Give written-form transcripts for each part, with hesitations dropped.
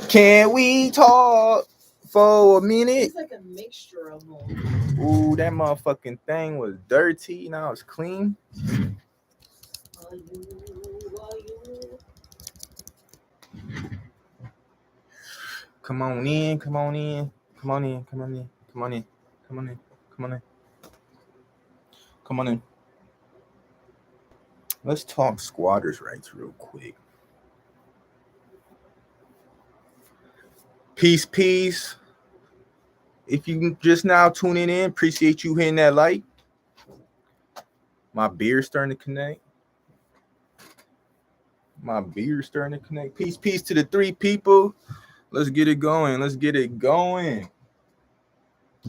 Can we talk for a minute? It's like a mixture of them. Ooh, that motherfucking thing was dirty. Now it's clean. Are you? Come on in. Come on in. Come on in. Come on in. Come on in. Come on in. Come on in. Come on in. Let's talk squatters' rights real quick. Peace, peace. If you just now tuning in, appreciate you hitting that like. My beer's starting to connect. My beer's starting to connect. Peace, peace to the three people. Let's get it going. Let's get it going.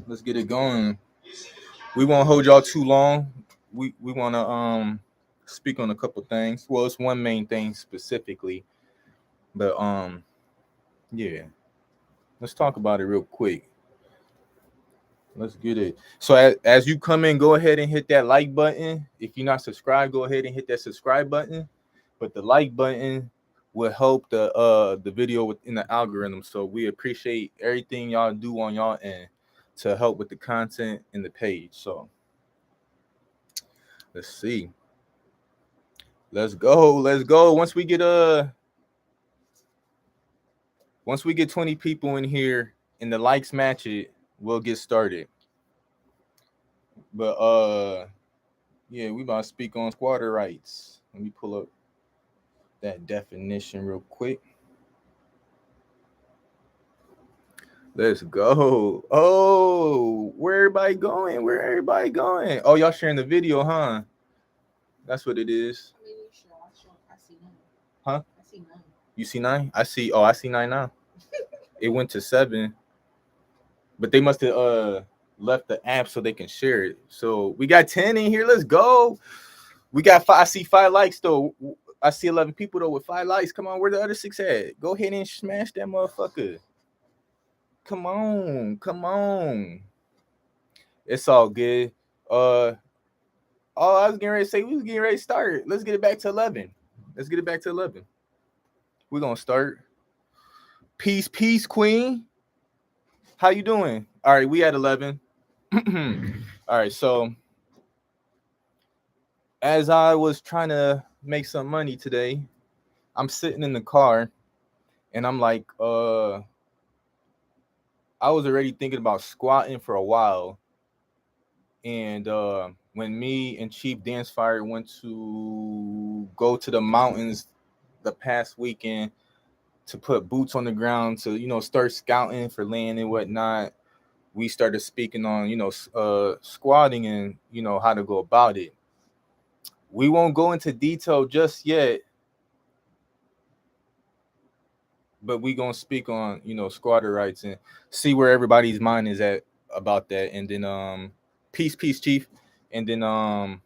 Let's get it going. We won't hold y'all too long. We want to speak on a couple things. Well, it's one main thing specifically, but yeah. Let's talk about it real quick. Let's get it. So as you come in, go ahead and hit that like button. If you're not subscribed, go ahead and hit that subscribe button. But the like button will help the video within the algorithm. So we appreciate everything y'all do on y'all end to help with the content in the page. So let's see. Let's go. Let's go. Once we get 20 people in here and the likes match it, we'll get started. But yeah, we about to speak on squatter rights. Let me pull up that definition real quick. Let's go. Oh, where everybody going? Where everybody going? Oh, y'all sharing the video, huh? That's what it is. I mean, you sure? I see none. Huh? I see none. You see 9? I see. Oh, I see 9 now. It went to 7, but they must have left the app so they can share it. So we got 10 in here. Let's go. We got 5. I see 5 likes though. I see 11 people though with 5 likes. Come on, where the other 6 at? Go ahead and smash that motherfucker. Come on, come on. It's all good. Oh, I was getting ready to say we was getting ready to start. Let's get it back to 11. Let's get it back to 11. We're gonna start. Peace, peace, queen. How you doing? All right, we at 11. All right, so as I was trying to make some money today, I'm sitting in the car and I'm like, I was already thinking about squatting for a while. And when me and Chief Dancefire went to go to the mountains the past weekend to put boots on the ground to, start scouting for land and whatnot, we started speaking on, squatting and, how to go about it. We won't go into detail just yet, but we gonna speak on, squatter rights and see where everybody's mind is at about that. And then peace, Chief. And then oh,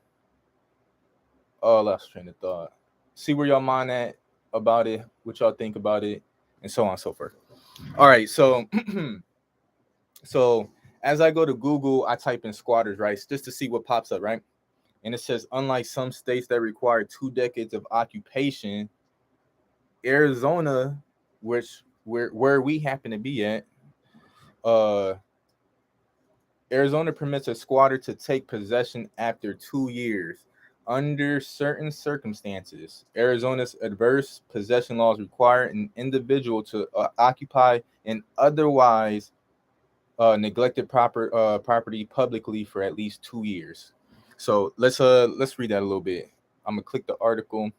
last train of thought. See where y'all mind at about it, what y'all think about it, and so on and so forth. All right, so so as I go to Google, I type in squatters' rights just to see what pops up, right? And it says, unlike some states that require 2 decades of occupation, Arizona, where we happen to be at, uh, Arizona permits a squatter to take possession after 2 years. Under certain circumstances, Arizona's adverse possession laws require an individual to occupy an otherwise neglected property publicly for at least 2 years. So let's read that a little bit. I'm gonna click the article.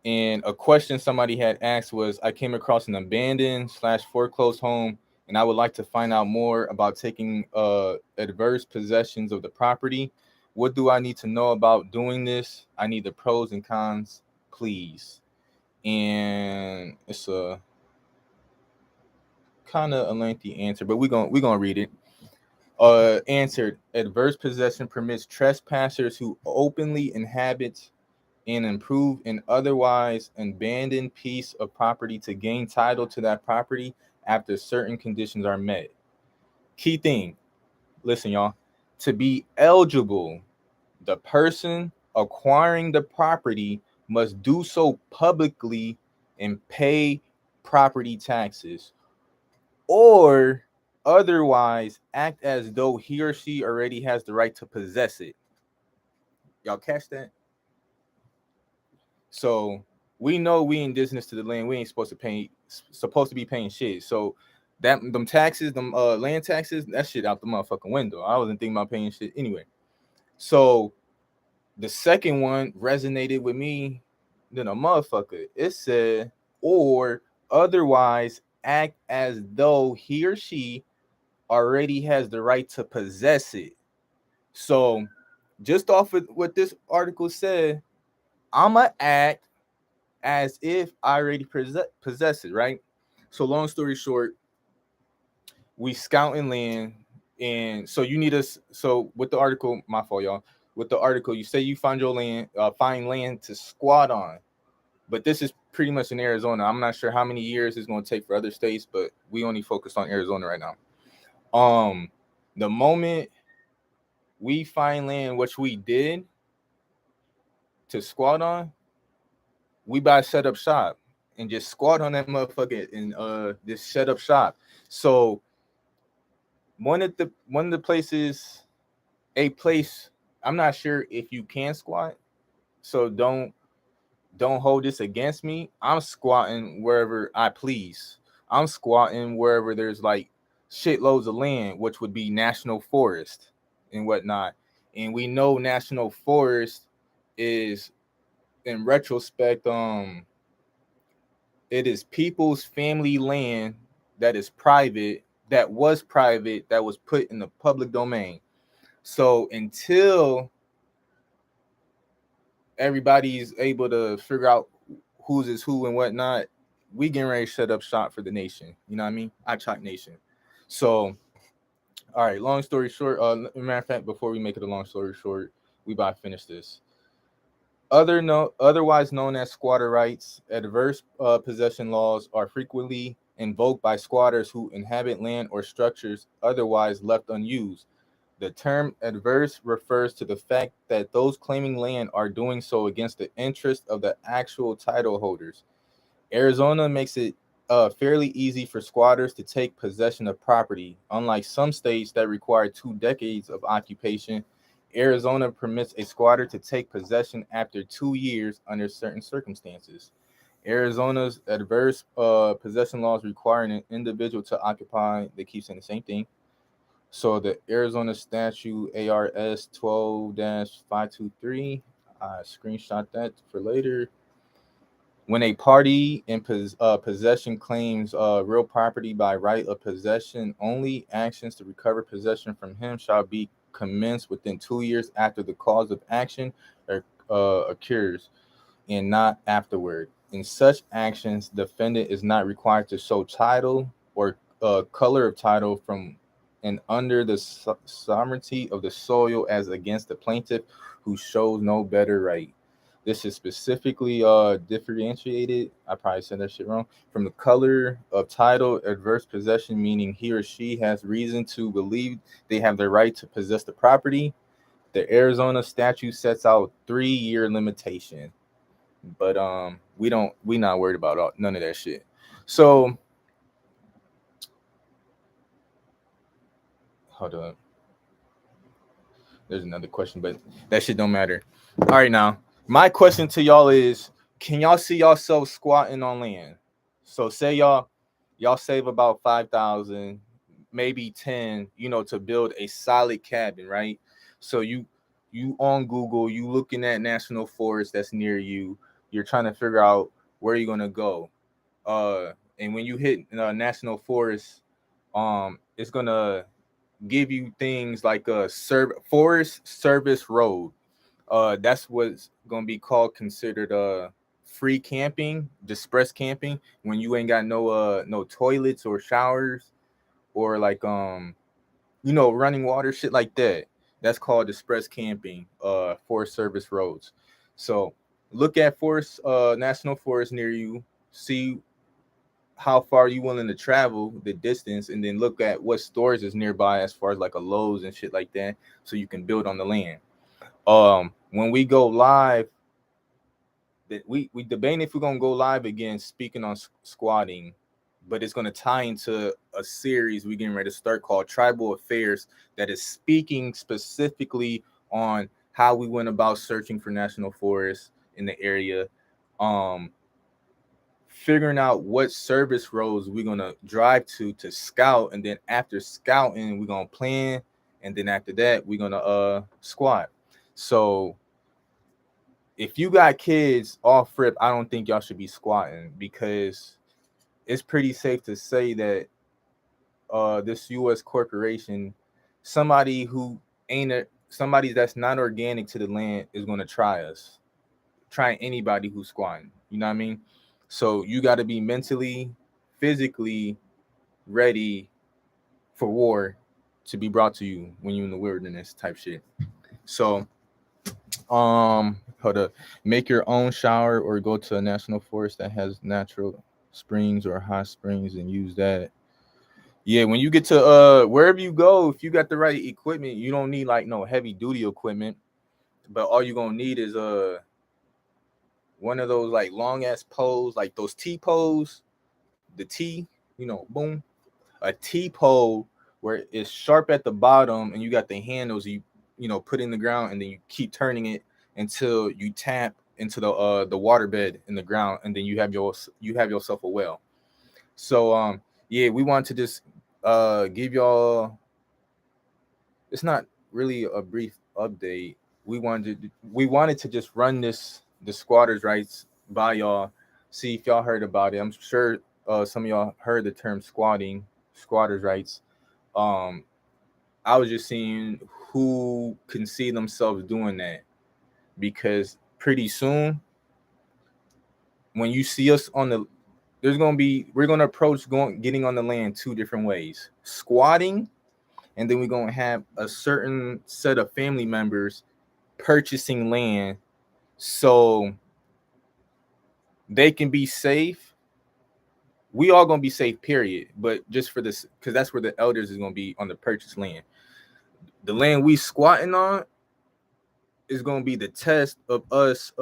And a question somebody had asked was, I came across an abandoned / foreclosed home, and I would like to find out more about taking adverse possessions of the property. What do I need to know about doing this? I need the pros and cons, please. And it's a kind of a lengthy answer, but we're gonna read it. Answered, adverse possession permits trespassers who openly inhabit and improve an otherwise abandoned piece of property to gain title to that property after certain conditions are met. Key thing, listen, y'all. To be eligible, the person acquiring the property must do so publicly and pay property taxes, or otherwise act as though he or she already has the right to possess it. Y'all catch that? So we know we indigenous to the land. We ain't supposed to be paying shit. So that them taxes, them land taxes, that shit out the motherfucking window. I wasn't thinking about paying shit anyway. So the second one resonated with me than a motherfucker. It said, or otherwise act as though he or she already has the right to possess it. So just off of what this article said, I'ma act as if I already possess it, right? So long story short, we scouting land, and so you need us. So with the article, my fault, y'all. With the article, you say you find your land, find land to squat on, but this is pretty much in Arizona. I'm not sure how many years it's going to take for other states, but we only focus on Arizona right now. The moment we find land, which we did to squat on, we buy set up shop and just squat on that motherfucker and just set up shop. So one of the places, a place, I'm not sure if you can squat, so don't hold this against me. I'm squatting wherever I please. I'm squatting wherever there's like shitloads of land, which would be national forest and whatnot. And we know national forest is, in retrospect, it is people's family land that is private, that was private, that was put in the public domain. So until everybody's able to figure out who's is who and whatnot, we getting ready to set up shop for the nation. You know what I mean? I chalk nation. So, all right. Long story short, matter of fact, before we make it a long story short, we about to finish this. Otherwise known as squatter rights, adverse possession laws are frequently invoked by squatters who inhabit land or structures otherwise left unused. The term adverse refers to the fact that those claiming land are doing so against the interest of the actual title holders. Arizona makes it fairly easy for squatters to take possession of property. Unlike some states that require 2 decades of occupation, Arizona permits a squatter to take possession after 2 years under certain circumstances. Arizona's adverse possession laws require an individual to occupy, they keep saying the same thing. So the Arizona statute ARS 12-523, I screenshot that for later. When a party in possession claims real property by right of possession, only actions to recover possession from him shall be commenced within 2 years after the cause of action occurs, and not afterward. In such actions, defendant is not required to show title or color of title from and under the sovereignty of the soil as against the plaintiff who shows no better right. This is specifically differentiated, I probably said that shit wrong, from the color of title, adverse possession, meaning he or she has reason to believe they have the right to possess the property. The Arizona statute sets out 3-year limitation, but we not worried about none of that shit. So hold on. There's another question, but that shit don't matter. All right, now my question to y'all is: can y'all see yourself squatting on land? So say y'all save about 5,000, maybe 10, to build a solid cabin, right? So you on Google, you looking at national forest that's near you. You're trying to figure out where you're gonna go. And when you hit national forest, it's gonna give you things like a forest service road. That's what's gonna be called considered free camping, express camping, when you ain't got no toilets or showers or like running water, shit like that. That's called express camping, forest service roads. So look at national forest near you, see how far you willing to travel, the distance, and then look at what stores is nearby as far as like a Lowe's and shit like that, so you can build on the land. When we go live that we debating if we're gonna go live again, speaking on squatting, but it's gonna tie into a series we getting ready to start called Tribal Affairs, that is speaking specifically on how we went about searching for national forests in the area, figuring out what service roads we're gonna drive to scout, and then after scouting we're gonna plan, and then after that we're gonna squat. So if you got kids off rip, I don't think y'all should be squatting, because it's pretty safe to say that this U.S. corporation, somebody who somebody that's not organic to the land is going to try anybody who's squatting. You know what I mean? So you got to be mentally, physically ready for war to be brought to you when you're in the wilderness type shit. So hold up, make your own shower or go to a national forest that has natural springs or hot springs and use that. Yeah, when you get to wherever you go, if you got the right equipment, you don't need like no heavy duty equipment, but all you're gonna need is one of those like long ass poles, like those T poles, the T, boom, a T pole where it's sharp at the bottom and you got the handles put in the ground, and then you keep turning it until you tap into the waterbed in the ground, and then you have yourself a well. So yeah, we want to just give y'all, it's not really a brief update. We wanted to just run the squatters rights by y'all, see if y'all heard about it. I'm sure some of y'all heard the term squatters rights. I was just seeing who can see themselves doing that, because pretty soon when you see us on the, we're gonna approach getting on the land two different ways: squatting, and then we're gonna have a certain set of family members purchasing land so they can be safe. We all gonna be safe, period. But just for this, because that's where the elders is gonna be on the purchased land. The land we squatting on is gonna be the test of us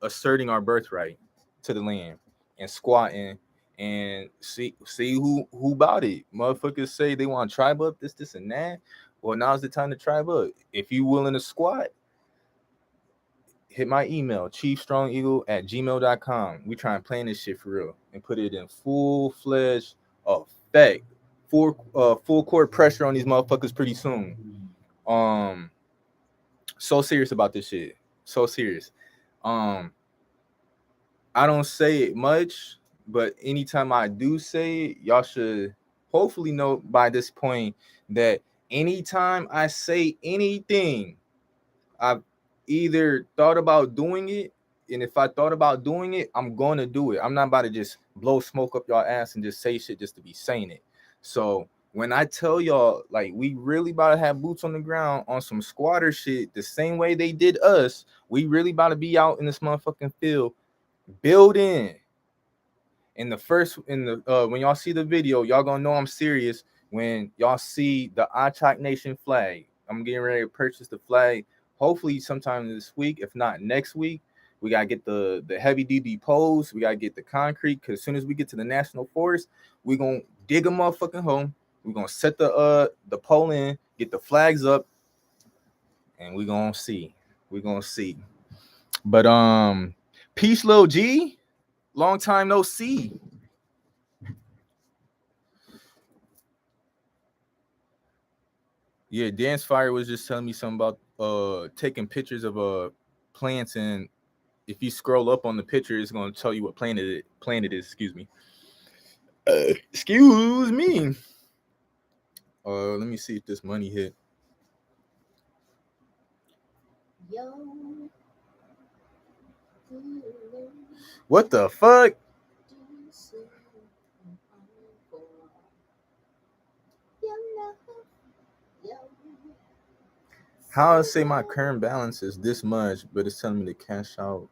asserting our birthright to the land and squatting, and see who about it. Motherfuckers say they want to tribe up, this and that. Well, now's the time to tribe up. If you willing to squat, hit my email, chiefstrongeagle@gmail.com. We try and plan this shit for real and put it in full-fledged effect. Full court pressure on these motherfuckers pretty soon. So serious about this shit. So serious. I don't say it much, but anytime I do say it, y'all should hopefully know by this point that anytime I say anything, I've either thought about doing it, and if I thought about doing it, I'm gonna do it. I'm not about to just blow smoke up y'all ass and just say shit just to be saying it. So when I tell y'all, like, we really about to have boots on the ground on some squatter shit, the same way they did us, we really about to be out in this motherfucking field building. In the when y'all see the video, y'all gonna know I'm serious when y'all see the Achak Nation flag. I'm getting ready to purchase the flag, hopefully sometime this week, if not next week. We gotta get the heavy duty poles, we gotta get the concrete, because as soon as we get to the national forest, we gonna dig a motherfucking hole, we're gonna set the pole in, get the flags up, and we're gonna see. But peace, Lil G. Long time no see. Yeah, Dance Fire was just telling me something about taking pictures of plants, and if you scroll up on the picture, it's gonna tell you what plant it is. Excuse me. Excuse me. Let me see if this money hit. Yo. What the fuck? How I say my current balance is this much, but it's telling me to cash out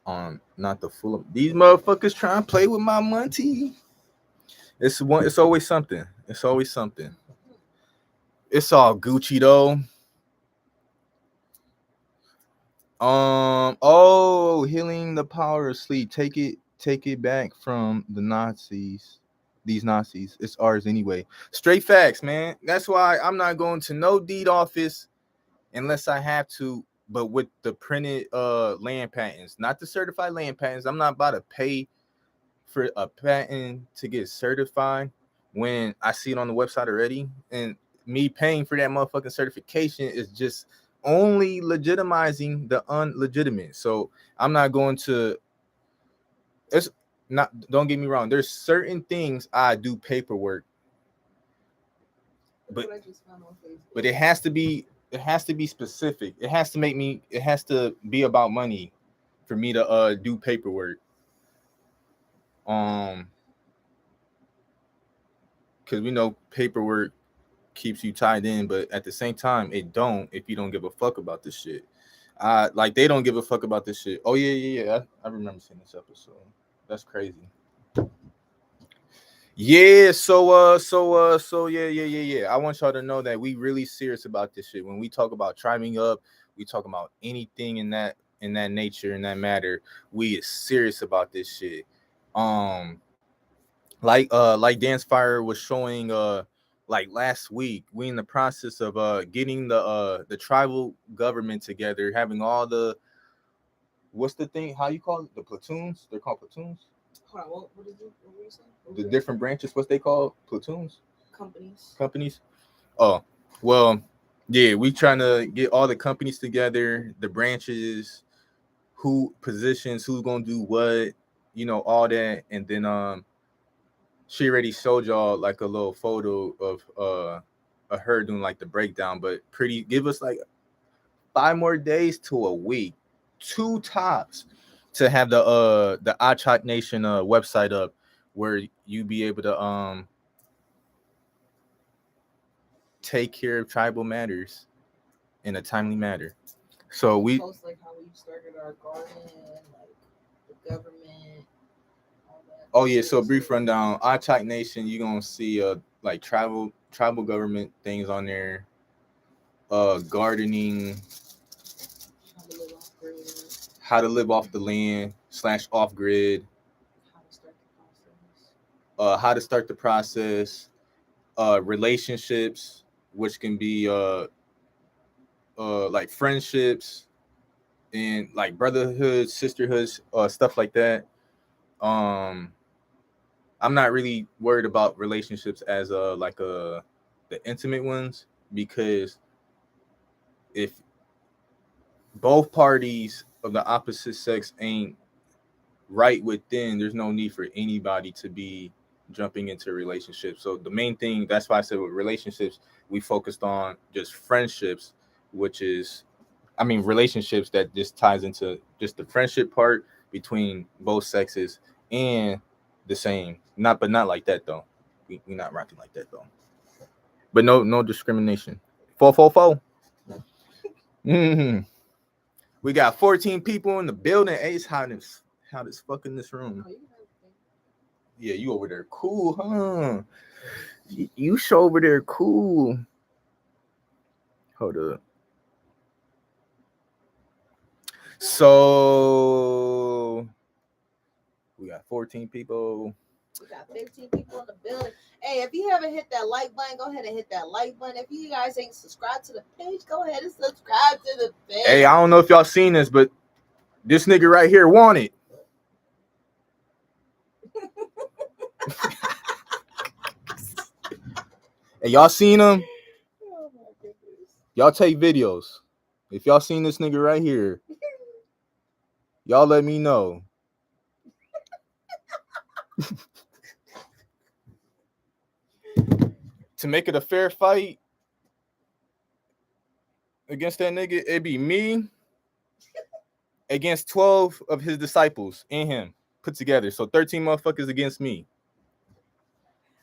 on not the full. These motherfuckers trying to play with my money. It's always something. It's always something. It's all Gucci though. Oh, healing the power of sleep. Take it back from the Nazis. These Nazis. It's ours anyway. Straight facts, man. That's why I'm not going to no deed office unless I have to, but with the printed land patents, not the certified land patents. I'm not about to pay for a patent to get certified when I see it on the website already. And me paying for that motherfucking certification is just only legitimizing the unlegitimate. So I'm not going to, it's not, don't get me wrong, there's certain things I do paperwork, but it has to be specific. It has to be about money for me to do paperwork. Because we know paperwork keeps you tied in, but at the same time, it don't if you don't give a fuck about this shit. Like they don't give a fuck about this shit. Oh yeah. I remember seeing this episode. That's crazy. Yeah, so yeah. I want y'all to know that we really serious about this shit. When we talk about tribing up, we talk about anything in that nature, in that matter. We is serious about this shit. Like Dance Fire was showing like last week, we in the process of getting the tribal government together, having all the, what's the thing, how you call it, the platoons? They're called platoons. Hold on, what did you say? The different branches, what's they called? Platoons? Companies. Oh, well, yeah, we trying to get all the companies together, the branches, who positions, who's gonna do what, all that. And then she already showed y'all like a little photo of her doing like the breakdown, but give us like 5 more days to a week, 2 tops, to have the Achak Nation website up, where you be able to take care of tribal matters in a timely manner. So we post like how we started our garden, like the government, all that. Oh yeah, so brief rundown. Achak Nation, you're gonna see like tribal government things on there. Gardening, how to live off the land / off grid, how to start the process, relationships, which can be like friendships and like brotherhoods, sisterhoods, stuff like that. I'm not really worried about relationships as the intimate ones, because if both parties of the opposite sex ain't right within, there's no need for anybody to be jumping into relationships. So the main thing, that's why I said with relationships, we focused on just friendships, which is, relationships that just ties into just the friendship part between both sexes, and the same. But not like that though. We not rocking like that though. But no discrimination. 444. Mm-hmm. We got 14 people in the building. Ace, how this fuck in this room? Yeah, you over there cool, huh? You show over there cool. Hold up. So we got 14 people. We got 15 people in the building. Hey, if you haven't hit that like button, go ahead and hit that like button. If you guys ain't subscribed to the page, go ahead and subscribe to the page. Hey, I don't know if y'all seen this, but this nigga right here won it. Hey, y'all seen him? Oh my goodness. Y'all take videos. If y'all seen this nigga right here, y'all let me know. To make it a fair fight against that nigga, it'd be me against 12 of his disciples and him put together. So 13 motherfuckers against me.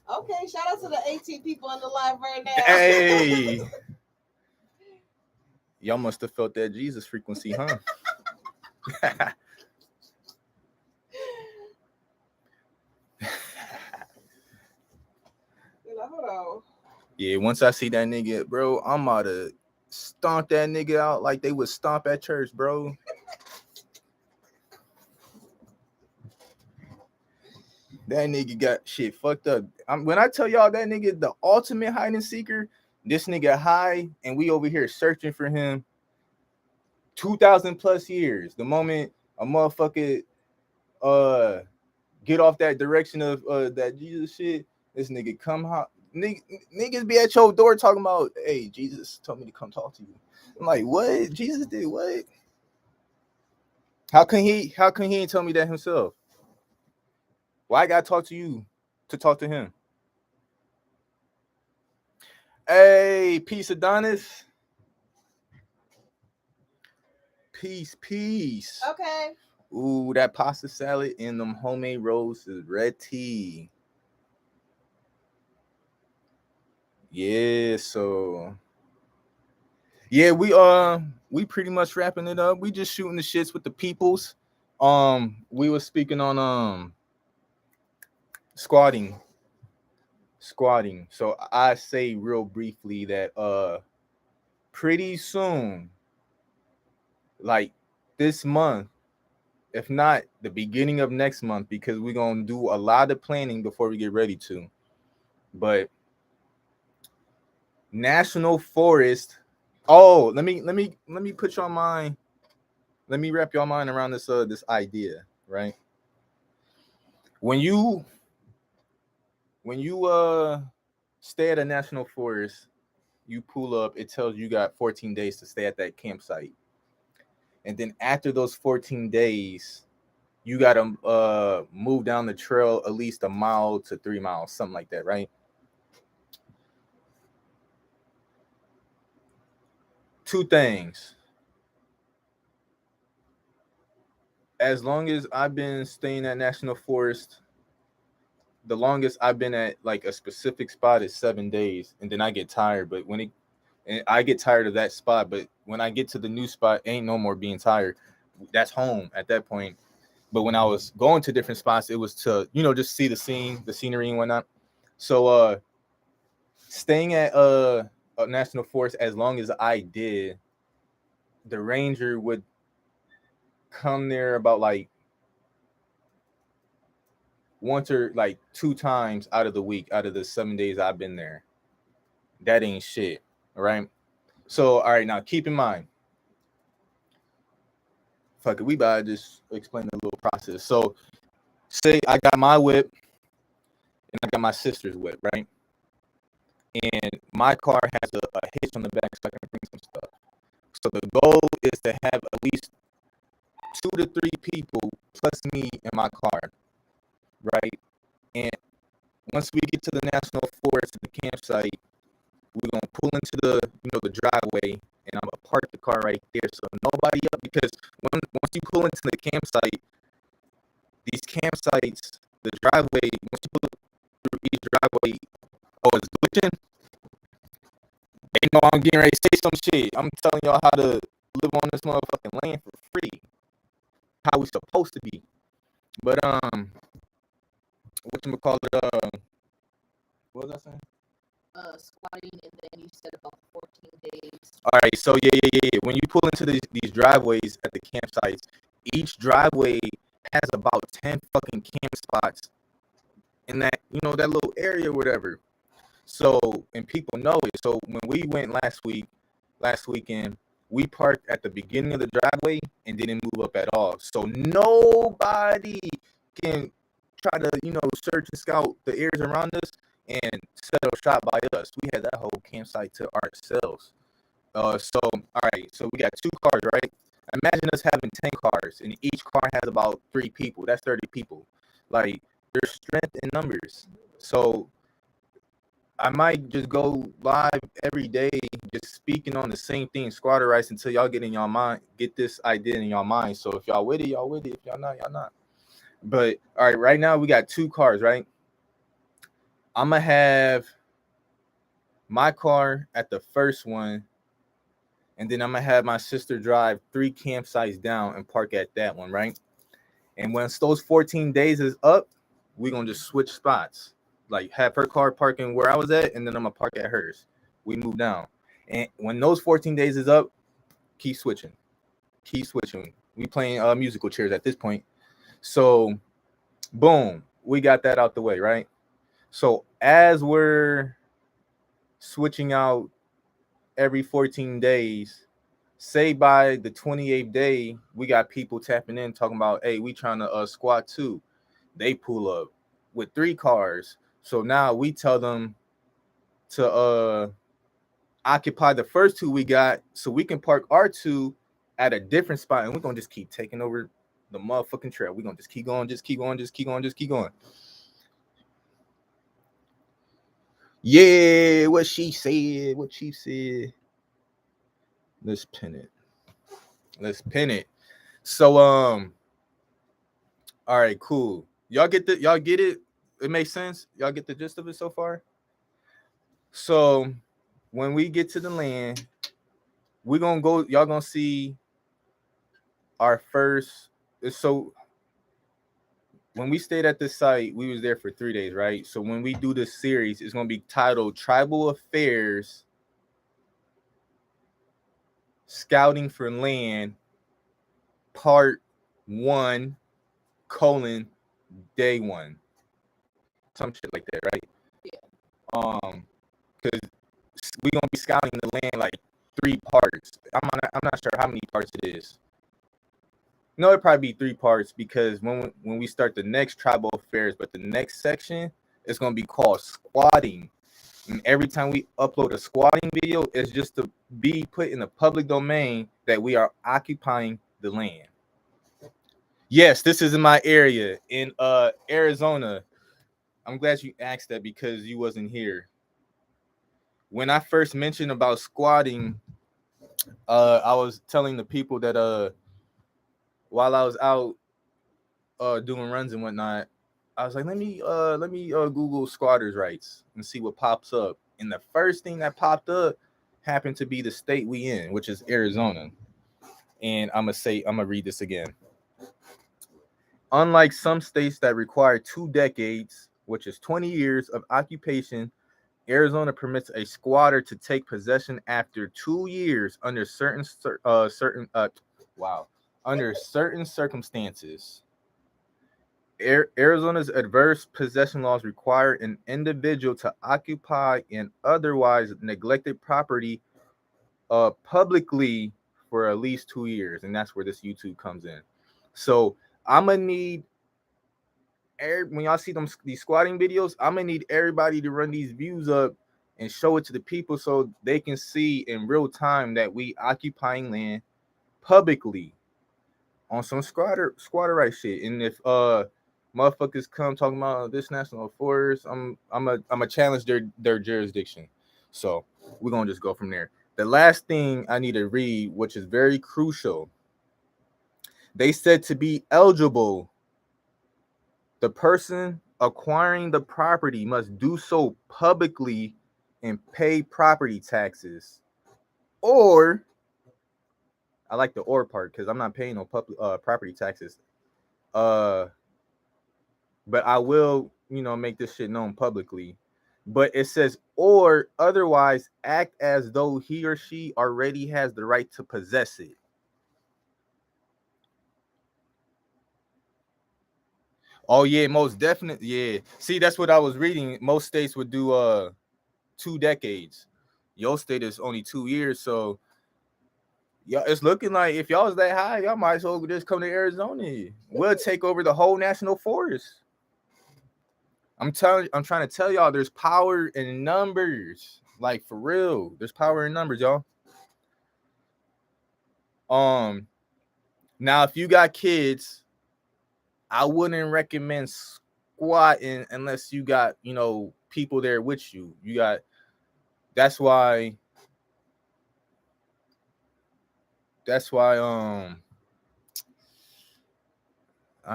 Okay, shout out to the 18 people on the live right now. Hey. Y'all must have felt that Jesus frequency, huh? Hold on. Yeah, once I see that nigga, bro, I'm about to stomp that nigga out like they would stomp at church, bro. That nigga got shit fucked up. When I tell y'all that nigga the ultimate hide and seeker, this nigga high, and we over here searching for him 2,000 plus years. The moment a motherfucker get off that direction of that Jesus shit, this nigga come out. Niggas be at your door talking about, hey, Jesus told me to come talk to you. I'm like, what? Jesus did what? How can he ain't tell me that himself? Why I gotta talk to you to talk to him? Hey, peace, Adonis. Peace. Okay. Ooh, that pasta salad and them homemade rolls is red tea. Yeah, so yeah, we pretty much wrapping it up. We just shooting the shits with the peoples. We were speaking on squatting. So I say real briefly that pretty soon, like this month, if not the beginning of next month, because we're gonna do a lot of planning before we get ready to. But National Forest. Oh, let me put your mind. Let me wrap your mind around this idea, right? When you stay at a national forest, you pull up, it tells you got 14 days to stay at that campsite. And then after those 14 days, you got to move down the trail at least a mile to 3 miles, something like that, right? Two things. As long as I've been staying at national forest, the longest I've been at like a specific spot is 7 days, and then I get tired. But I get tired of that spot. But when I get to the new spot, ain't no more being tired. That's home at that point. But when I was going to different spots, it was to, just see the scenery and whatnot. So staying at a national forest as long as I did, the ranger would come there about like once or like 2 times out of the week, out of the 7 days I've been there. That ain't shit. All right. So, all right, now keep in mind. Fuck it, we about to just explain the little process. So, say I got my whip and I got my sister's whip, right? And my car has a hitch on the back so I can bring some stuff. So the goal is to have at least 2 to 3 people plus me in my car, right? And once we get to the national forest, the campsite, we're gonna pull into the driveway, and I'm gonna park the car right there so nobody up. Because once you pull into the campsite, these campsites, the driveway, once you pull through each driveway, oh, it's glitching. They know I'm getting ready to say some shit. I'm telling y'all how to live on this motherfucking land for free, how we supposed to be. But whatchamacallit, what was I saying? Squatting, and then you said about 14 days. All right, so yeah. When you pull into these driveways at the campsites, each driveway has about 10 fucking camp spots in that that little area or whatever. So, and people know it. So when we went last weekend, we parked at the beginning of the driveway and didn't move up at all. So nobody can try to search and scout the areas around us and settle shop by us. We had that whole campsite to ourselves. So all right, so we got 2 cars, right? Imagine us having 10 cars, and each car has about 3 people. That's 30 people. Like, there's strength in numbers. So I might just go live every day, just speaking on the same thing, squatter rights, until y'all get this idea in y'all mind. So if y'all with it, y'all with it. If y'all not, y'all not. But all right, right now we got 2 cars, right? I'm gonna have my car at the first one, and then I'm gonna have my sister drive 3 campsites down and park at that one, right? And once those 14 days is up, we're gonna just switch spots. Like, have her car parking where I was at, and then I'm gonna park at hers. We move down, and when those 14 days is up, keep switching. We playing musical chairs at this point. So, boom, we got that out the way, right? So as we're switching out every 14 days, say by the 28th day, we got people tapping in talking about, hey, we trying to squat too. They pull up with 3 cars. So now we tell them to occupy the first 2 we got so we can park our 2 at a different spot, and we're gonna just keep taking over the motherfucking trail. We're gonna just keep going, just keep going, just keep going, just keep going. Yeah, what she said, what she said. Let's pin it. Let's pin it. So all right, cool. Y'all get it? It makes sense. Y'all get the gist of it so far? So when we get to the land, we're gonna go, y'all gonna see our first. So when we stayed at this site, we was there for 3 days, right? So when we do this series, it's gonna be titled Tribal Affairs Scouting for Land, Part 1, Day 1. Some shit like that, right? Yeah. Because we're gonna be scouting the land like 3 parts. I'm not sure how many parts it is. No, it'd probably be 3 parts, because when we start the next tribal affairs, but the next section is gonna be called squatting. And every time we upload a squatting video, it's just to be put in the public domain that we are occupying the land. Yes, this is in my area in Arizona. I'm glad you asked that because you wasn't here. When I first mentioned about squatting, I was telling the people that while I was out doing runs and whatnot, I was like, let me Google squatters' rights and see what pops up. And the first thing that popped up happened to be the state we in, which is Arizona. And I'm gonna read this again. Unlike some states that require 2 decades, which is 20 years of occupation, Arizona permits a squatter to take possession after 2 years under certain circumstances. Arizona's adverse possession laws require an individual to occupy an otherwise neglected property publicly for at least 2 years, and that's where this YouTube comes in. So I'm gonna need when y'all see these squatting videos, I'm gonna need everybody to run these views up and show it to the people so they can see in real time that we occupying land publicly on some squatter right shit. And if motherfuckers come talking about this national forest, I'm a challenge their jurisdiction. So we're gonna just go from there. The last thing I need to read, which is very crucial, they said to be eligible, the person acquiring the property must do so publicly and pay property taxes. Or, I like the or part because I'm not paying no property taxes. But I will, make this shit known publicly. But it says, or otherwise act as though he or she already has the right to possess it. Oh yeah, most definitely. Yeah. See, that's what I was reading. Most states would do 2 decades. Your state is only 2 years, so yeah, it's looking like if y'all was that high, y'all might as well just come to Arizona. We'll take over the whole national forest. I'm trying to tell y'all, there's power in numbers. Like for real, there's power in numbers, y'all. Now if you got kids, I wouldn't recommend squatting unless you got, people there with you. That's why I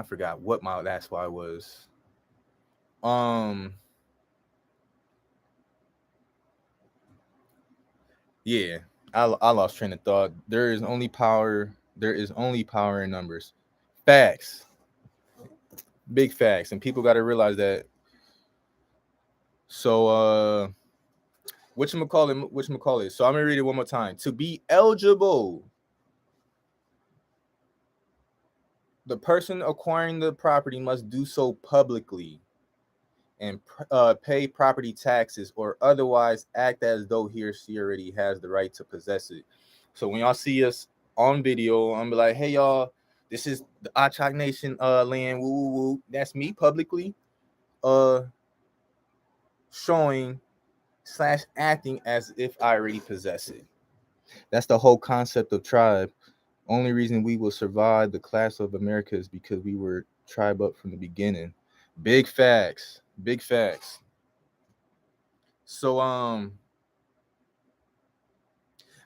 forgot what my that's why was. Yeah, I lost train of thought. There is only power in numbers. Facts. Big facts, and people got to realize that. So whatchamacallit. So I'm gonna read it one more time. To be eligible, the person acquiring the property must do so publicly and pay property taxes or otherwise act as though he or she already has the right to possess it. So when y'all see us on video, I'm be like, hey y'all, this is the Achak Nation land, woo woo woo. That's me publicly showing / acting as if I already possess it. That's the whole concept of tribe. Only reason we will survive the class of America is because we were tribe up from the beginning. Big facts. Big facts. So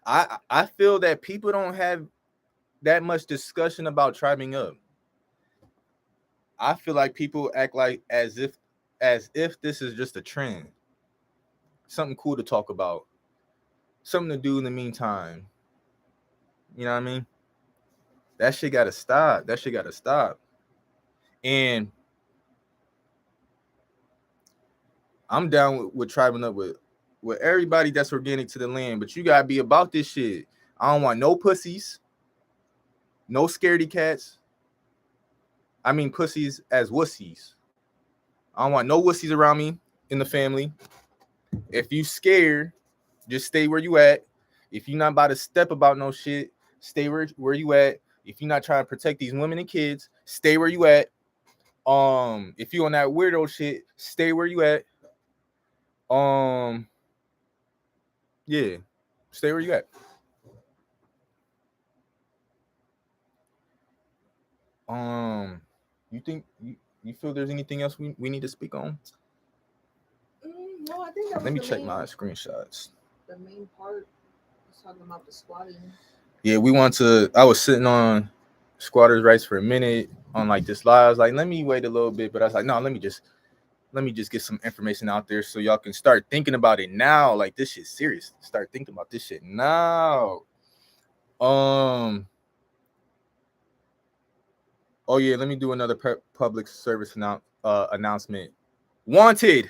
I feel that people don't have that much discussion about tribing up. I feel like people act like as if this is just a trend. Something cool to talk about. Something to do in the meantime. You know what I mean? That shit gotta stop. That shit gotta stop. And I'm down with tribing up with everybody that's organic to the land, but you gotta be about this shit. I don't want no pussies, no scaredy cats. I mean pussies as wussies. I don't want no wussies around me in the family. If you scared, just stay where you at. If you're not about to step about no shit, stay where you at. If you're not trying to protect these women and kids, stay where you at. If you on that weirdo shit, stay where you at. Yeah, stay where you at. You think you feel there's anything else we need to speak on? No, I think that was Let me check my screenshots. The main part was talking about the squatting. Yeah, I was sitting on squatters' rights for a minute on like this live. I was like, let me wait a little bit, but I was like, no, let me just get some information out there so y'all can start thinking about it now. Like this shit's serious. Start thinking about this shit now. Oh yeah, let me do another public service announcement. Wanted.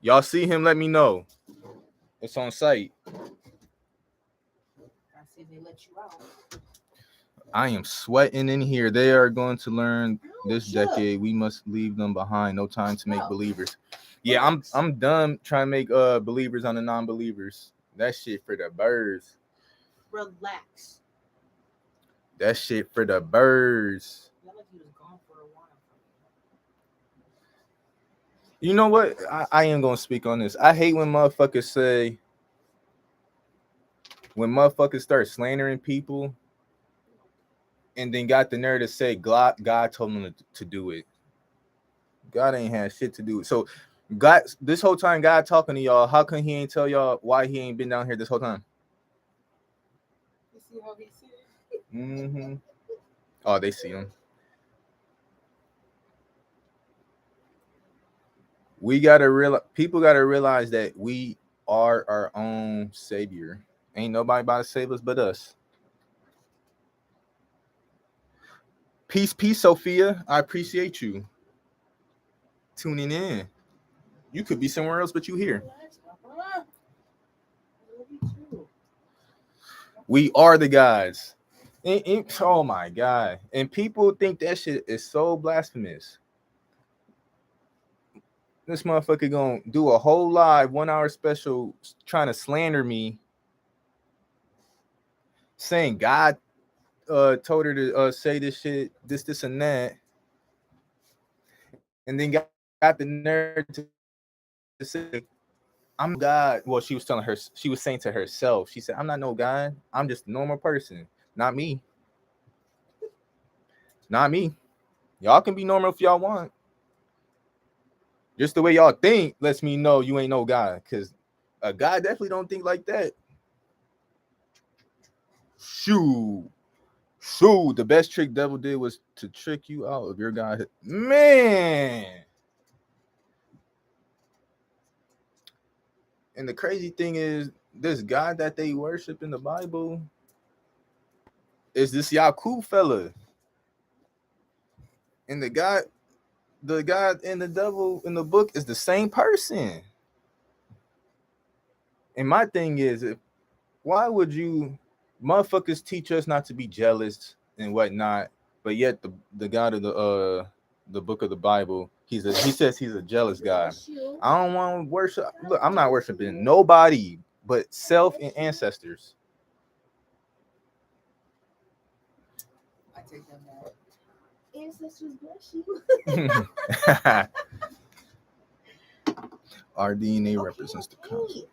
Y'all see him? Let me know. It's on site. I see they let you out. I am sweating in here. They are going to learn this decade. We must leave them behind. No time to make believers. Yeah, I'm done trying to make believers on the non-believers. That shit for the birds. Relax. That shit for the birds. Like he was gone for a while. You know what? I am gonna speak on this. I hate when motherfuckers start slandering people and then got the nerve to say God told them to do it. God ain't had shit to do it. So God, this whole time, God talking to y'all, how come he ain't tell y'all why he ain't been down here this whole time? You see how he see it? Mm-hmm. Oh, they see him. People gotta realize that we are our own savior. Ain't nobody about to save us but us. Peace, Sophia. I appreciate you tuning in. You could be somewhere else, but you here. We are the gods. Oh my God. And people think that shit is so blasphemous. This motherfucker gonna do a whole live 1 hour special trying to slander me, saying God told her to say this shit, this, and that. And then got the nerve to say, I'm God. Well, she was saying to herself, she said, I'm not no God. I'm just a normal person. Not me. Not me. Y'all can be normal if y'all want. Just the way y'all think lets me know you ain't no God. Because a God definitely don't think like that. Shoo. The best trick devil did was to trick you out of your God. Man. And the crazy thing is, this God that they worship in the Bible is this Yakub fella. And the God and the devil in the book is the same person. And my thing is, why would you motherfuckers teach us not to be jealous and whatnot, but yet the God of the book of the Bible, he says he's a jealous God. I don't want to worship. Look, I'm not worshiping nobody but self and ancestors. I take them back. Ancestors bless you. Our DNA represents the concept.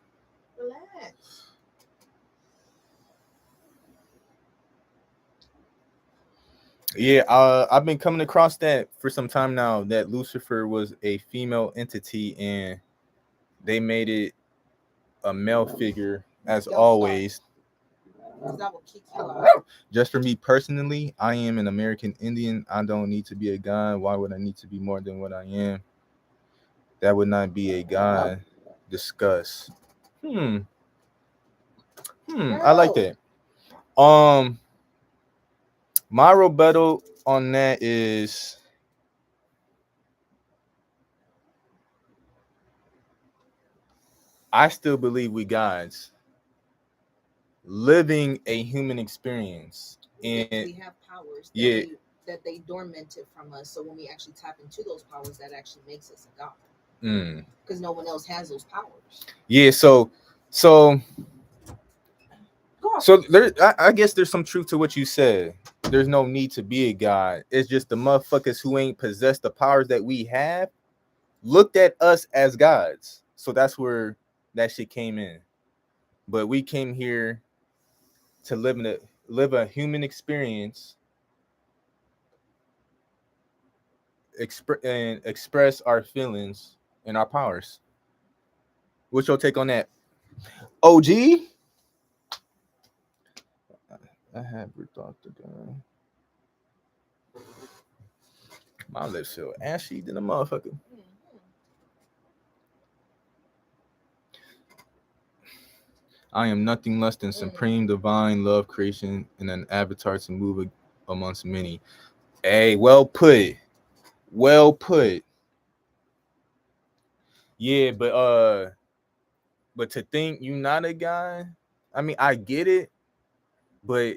Relax. Yeah, I've been coming across that for some time now, that Lucifer was a female entity and they made it a male figure as always. That will kick you out. Just for me personally, I am an American Indian. I don't need to be a god. Why would I need to be more than what I am? That would not be a god. Discuss. I like that. My rebuttal on that is I still believe we gods living a human experience. And we have powers that they dormanted from us. So when we actually tap into those powers, that actually makes us a god. Because no one else has those powers. Yeah, so there, I guess there's some truth to what you said. There's no need to be a god. It's just the motherfuckers who ain't possessed the powers that we have looked at us as gods. So that's where that shit came in. But we came here to live a human experience, express our feelings and our powers. What's your take on that, OG? I never thought the guy. My lips feel ashy than a motherfucker. I am nothing less than supreme divine love creation and an avatar to move amongst many. Hey, well put. Well put. Yeah, but to think you not a guy, I mean, I get it, but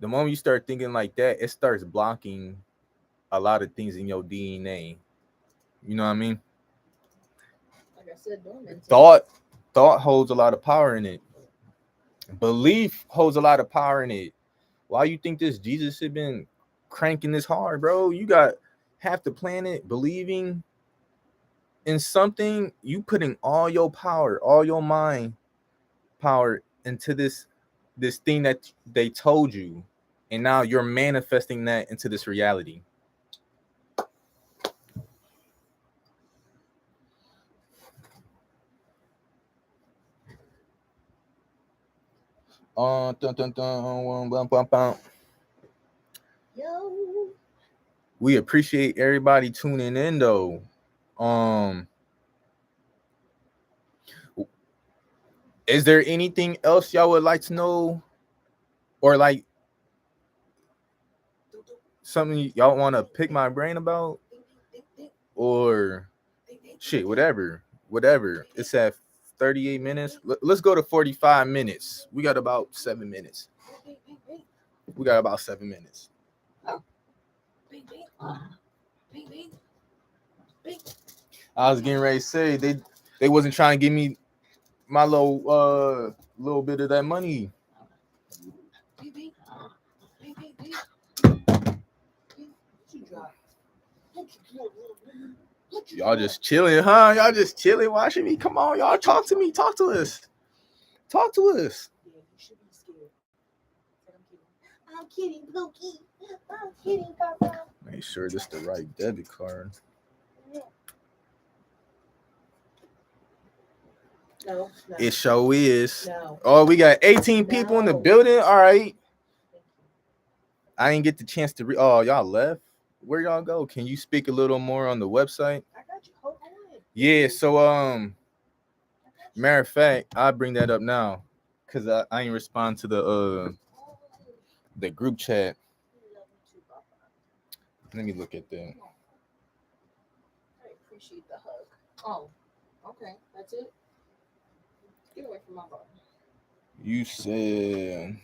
the moment you start thinking like that, it starts blocking a lot of things in your DNA. You know what I mean? Like I said, dormant. Thought holds a lot of power in it. Belief holds a lot of power in it. Why you think this Jesus has been cranking this hard, bro? You got half the planet believing in something. You putting all your power, all your mind power into this thing that they told you, and now you're manifesting that into this reality. Yo. We appreciate everybody tuning in though. Is there anything else y'all would like to know, or like something y'all want to pick my brain about, or shit, whatever. It's at 38 minutes. Let's go to 45 minutes. We got about 7 minutes. I was getting ready to say they wasn't trying to give me my little bit of that money. Y'all just chilling, huh? Y'all just chilling, watching me. Come on, y'all, talk to me. Talk to us. Talk to us. Yeah, you should be scared. I'm kidding, Pookie. I'm kidding, Papa. Make sure this the right debit card. No. It sure is. No. Oh, we got 18 people in the building. All right. I didn't get the chance to read. Oh, y'all left? Where y'all go? Can you speak a little more on the website? I got you. Hold on. Yeah, so matter of fact, I'll bring that up now. Cause I ain't respond to the group chat. Let me look at that. I appreciate the hug. Oh, okay. That's it. Get away from my bar. You said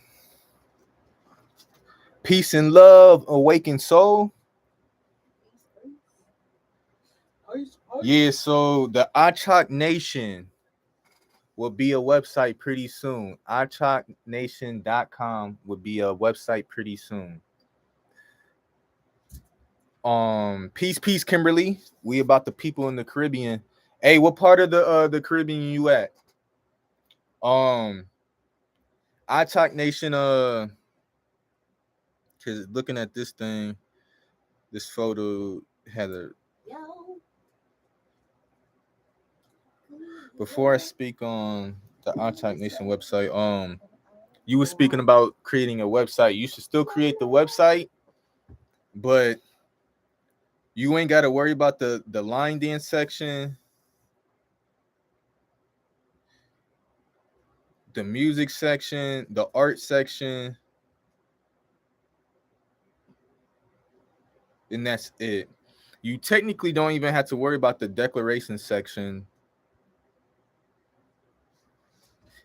peace and love, awakened soul. Yeah, so the Achak Nation will be a website pretty soon. achaknation.com will be a website pretty soon. Peace, Kimberly. We about the people in the Caribbean. Hey, what part of the Caribbean you at? Achak Nation, cause looking at this thing, this photo had a. Before I speak on the Achak Nation website, you were speaking about creating a website. You should still create the website, but you ain't got to worry about the line dance section, the music section, the art section, and that's it. You technically don't even have to worry about the declaration section.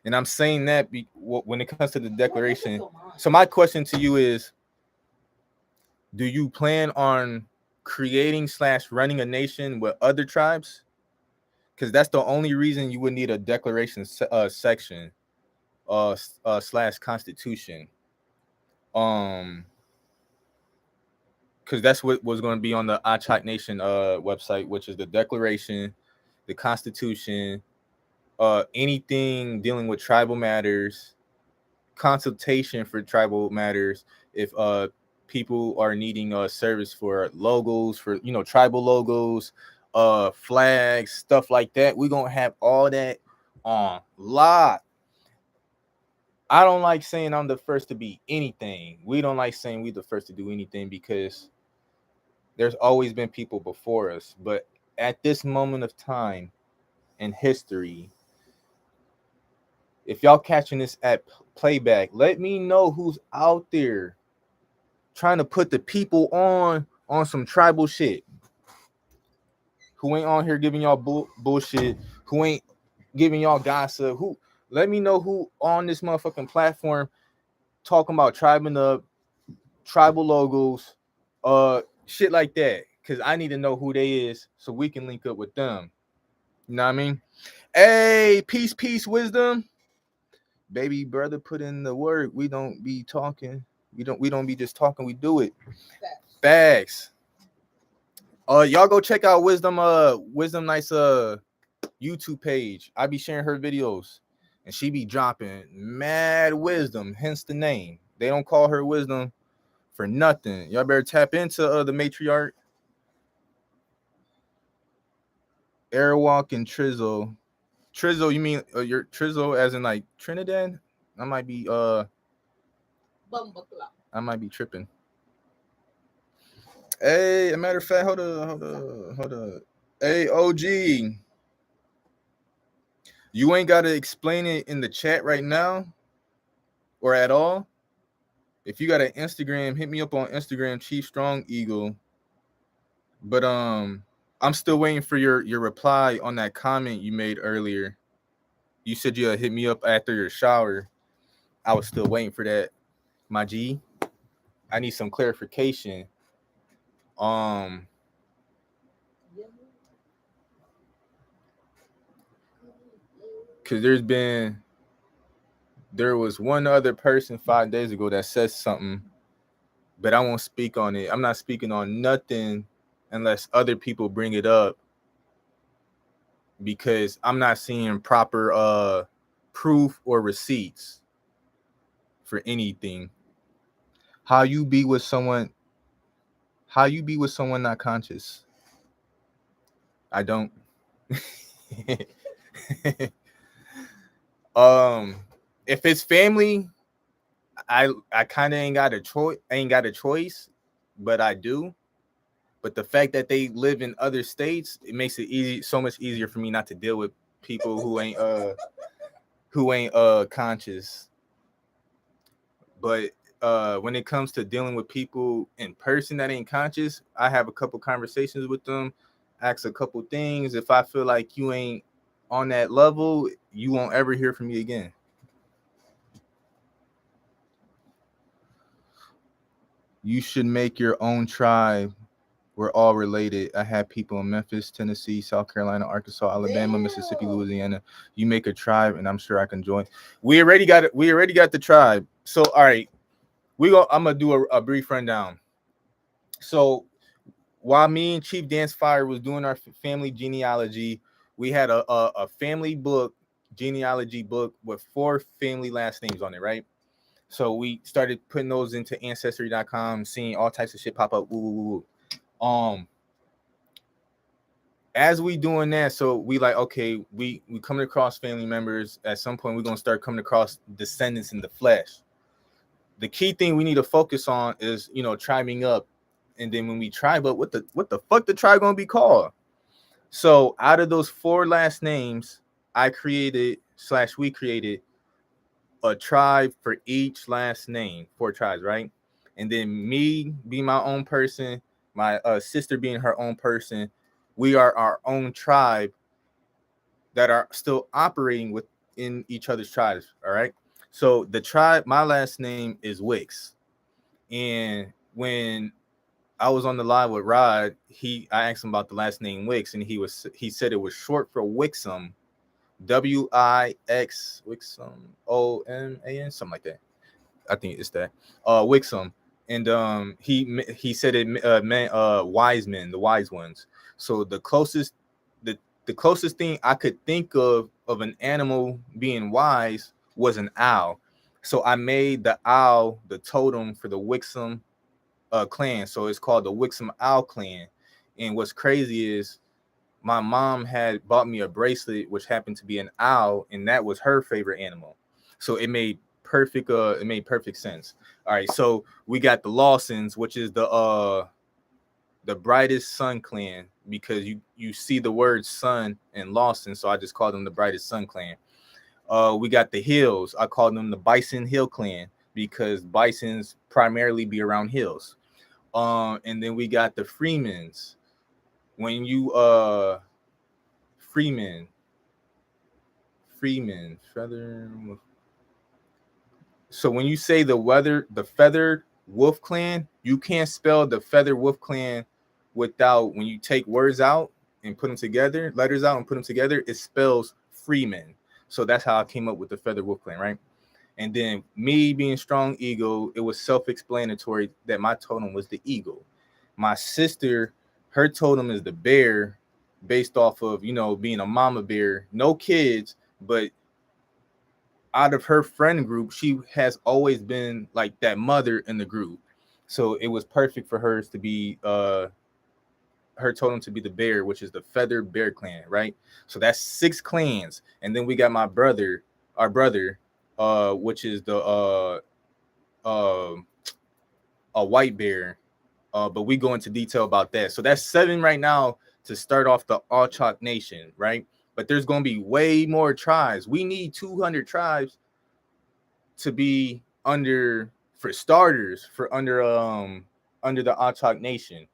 And I'm saying that when it comes to the declaration. So my question to you is, do you plan on creating / running a nation with other tribes? Because that's the only reason you would need a declaration section / constitution. Because that's what was going to be on the Achak Nation website, which is the declaration, the constitution, anything dealing with tribal matters, consultation for tribal matters. If people are needing service for logos, for tribal logos, flags, stuff like that, we're gonna have all that on lock. I don't like saying I'm the first to be anything. We don't like saying we the first to do anything because there's always been people before us. But at this moment of time in history, if y'all catching this at playback, let me know who's out there trying to put the people on some tribal shit. Who ain't on here giving y'all bullshit? Who ain't giving y'all gossip? Who? Let me know who on this motherfucking platform talking about tribing up, tribal logos, shit like that. Cause I need to know who they is so we can link up with them. You know what I mean? Hey, peace, wisdom. Baby brother, put in the work. We don't be talking. We don't be just talking. We do it. Facts. Y'all go check out Wisdom Nice YouTube page. I be sharing her videos, and she be dropping mad wisdom. Hence the name. They don't call her Wisdom for nothing. Y'all better tap into the Matriarch, Airwalk, and Trizzle. Trizzle, you mean your Trizzle as in like Trinidad? I might be tripping. Hey, a matter of fact, hold up. Hey, OG, you ain't gotta explain it in the chat right now or at all. If you got an Instagram, hit me up on Instagram, chiefstrongeagle. But I'm still waiting for your reply on that comment you made earlier. You said you'll hit me up after your shower. I was still waiting for that, my G. I need some clarification. Because there was one other person 5 days ago that said something, but I won't speak on it. I'm not speaking on nothing unless other people bring it up, because I'm not seeing proper proof or receipts for anything. How you be with someone not conscious? I don't. If it's family, I kind of ain't got a choice, but I do. But the fact that they live in other states, it makes it so much easier for me not to deal with people who ain't conscious. But when it comes to dealing with people in person that ain't conscious, I have a couple conversations with them, ask a couple things. If I feel like you ain't on that level, you won't ever hear from me again. You should make your own tribe. We're all related. I have people in Memphis, Tennessee, South Carolina, Arkansas, Alabama, Mississippi, Damn. Louisiana. You make a tribe, and I'm sure I can join. We already got it. We already got the tribe. So, all right, I'm gonna do a brief rundown. So, while me and Chief Dance Fire was doing our family genealogy, we had a family book, genealogy book with 4 family last names on it, right? So we started putting those into ancestry.com, seeing all types of shit pop up. As we doing that, so we like, okay, we coming across family members. At some point, we're gonna start coming across descendants in the flesh. The key thing we need to focus on is, tribing up. And then when we tribe up, what the fuck the tribe gonna be called? So out of those 4 last names, we created a tribe for each last name, 4 tribes, right? And then me being my own person, my sister being her own person, we are our own tribe that are still operating within each other's tribes. All right. So the tribe, my last name is Wicks. And when I was on the live with Rod, I asked him about the last name Wicks, and he said it was short for Wixom, Wix, Wixom, OMAN, something like that. I think it's that. Wixom. And he said it meant wise men, the wise ones. So the closest thing I could think of an animal being wise was an owl. So I made the owl the totem for the Wixom clan. So it's called the Wixom Owl Clan. And what's crazy is my mom had bought me a bracelet which happened to be an owl, and that was her favorite animal. So it made perfect sense. All right, so we got the Lawsons, which is the brightest sun clan, because you see the word sun and Lawson, so I just called them the brightest sun clan. We got the Hills. I called them the Bison Hill clan because bisons primarily be around hills. And then we got the Freemans. When you Freeman, feather. So when you say the feathered wolf clan, you can't spell the feathered wolf clan without, when you take words out and put them together, letters out and put them together, it spells Freeman. So that's how I came up with the feathered wolf clan, right? And then me being strong eagle, it was self-explanatory that my totem was the eagle. My sister, her totem is the bear, based off of, being a mama bear, no kids, but out of her friend group, she has always been like that mother in the group. So it was perfect for hers to be her totem to be the bear, which is the Feather Bear Clan, right? So that's 6 clans. And then we got our brother, which is the a white bear. But we go into detail about that. So that's 7 right now to start off the All-Chalk Nation, right? But there's going to be way more tribes. We need 200 tribes to be under the All-Chalk Nation.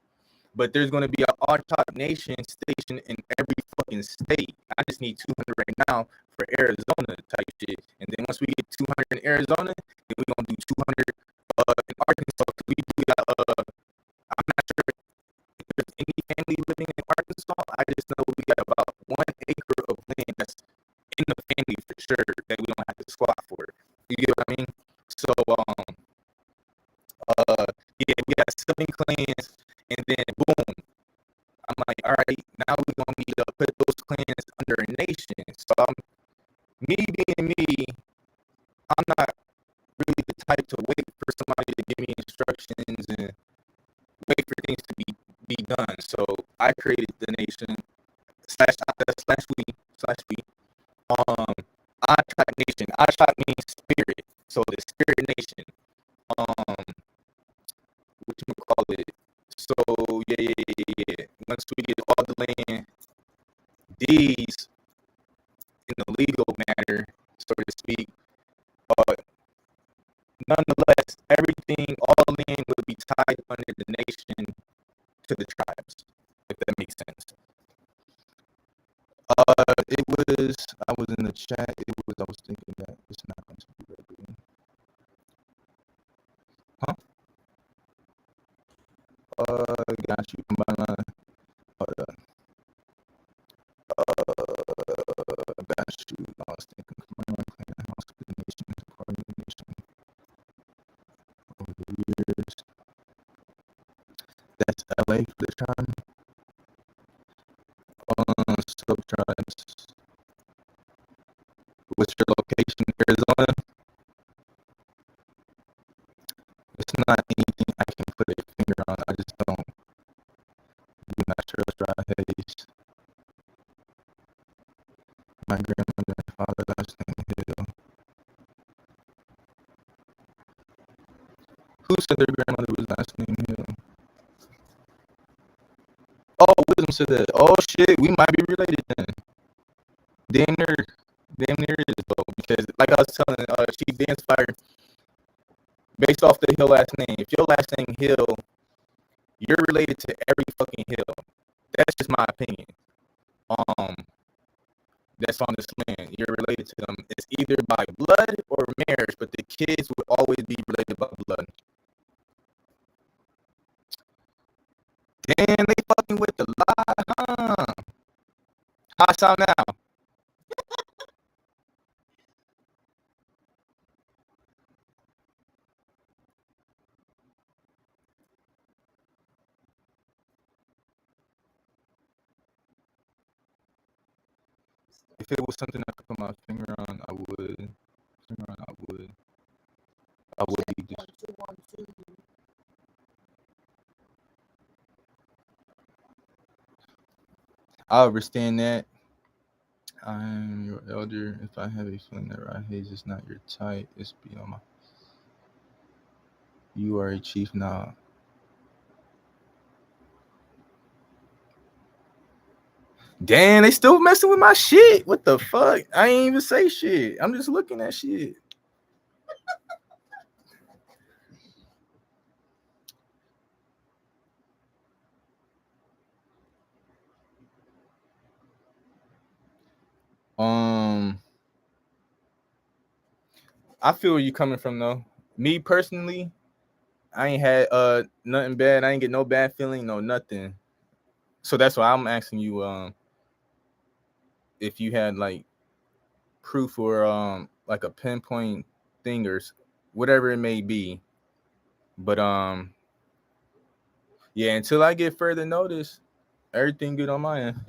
But there's going to be an All-Chalk Nation station in every fucking state. I just need 200 right now for Arizona type shit. And then once we get 200 in Arizona, then we're going to do 200 in Arkansas. We got, I'm not sure if there's any family living in Arkansas. I just know we got about 1 acre of land that's in the family for sure that we don't have to squat for. You get what I mean? So, yeah, we got 7 clans, and then boom, I'm like, all right, now we're gonna need to put those clans under a nation. So, me being me, I'm not really the type to wait for somebody to give me instructions and wait for things to be done. So I created the nation /we. Ashok Nation. Ashok means spirit. So the spirit nation. What you call it? So yeah. Once we get all the land, deeds in the legal matter, so to speak, nonetheless, everything, all land would be tied under the nation to the tribes, if that makes sense. It was chat, I was thinking that it's not going to be ready. Huh? Got you. Combine line. Hold up. Got you. I was thinking combine line, clean the house, the nation, part of the nation. Over the years. That's LA for the tribe. Sub-tribes. What's your location? Arizona? It's not anything I can put a finger on. I just don't do natural rodhayes. My grandmother and father last name Hill. Who said their grandmother was last name Hill? Oh, Wisdom said that. Oh shit, we might be related then. Damn near is though, because like I was telling Chief Dance Fire, based off the Hill last name, if your last name Hill, you're related to every fucking Hill. That's just my opinion. That's on this land. You're related to them. It's either by blood or marriage, but the kids would always be related by blood. Damn, they fucking with the lie, huh? How I sound now? If it was something I could put my finger on, I would. I would be just. 1, 2, 1, 2. I understand that. I'm your elder. If I have a feeling that rodhayes is not your type, it's beyond my. You are a chief now. Damn, they still messing with my shit. What the fuck? I ain't even say shit. I'm just looking at shit. I feel where you coming from though. Me personally, I ain't had nothing bad. I ain't get no bad feeling, no nothing. So that's why I'm asking you if you had like proof or like a pinpoint thing or whatever it may be. But yeah, until I get further notice, everything good on my end.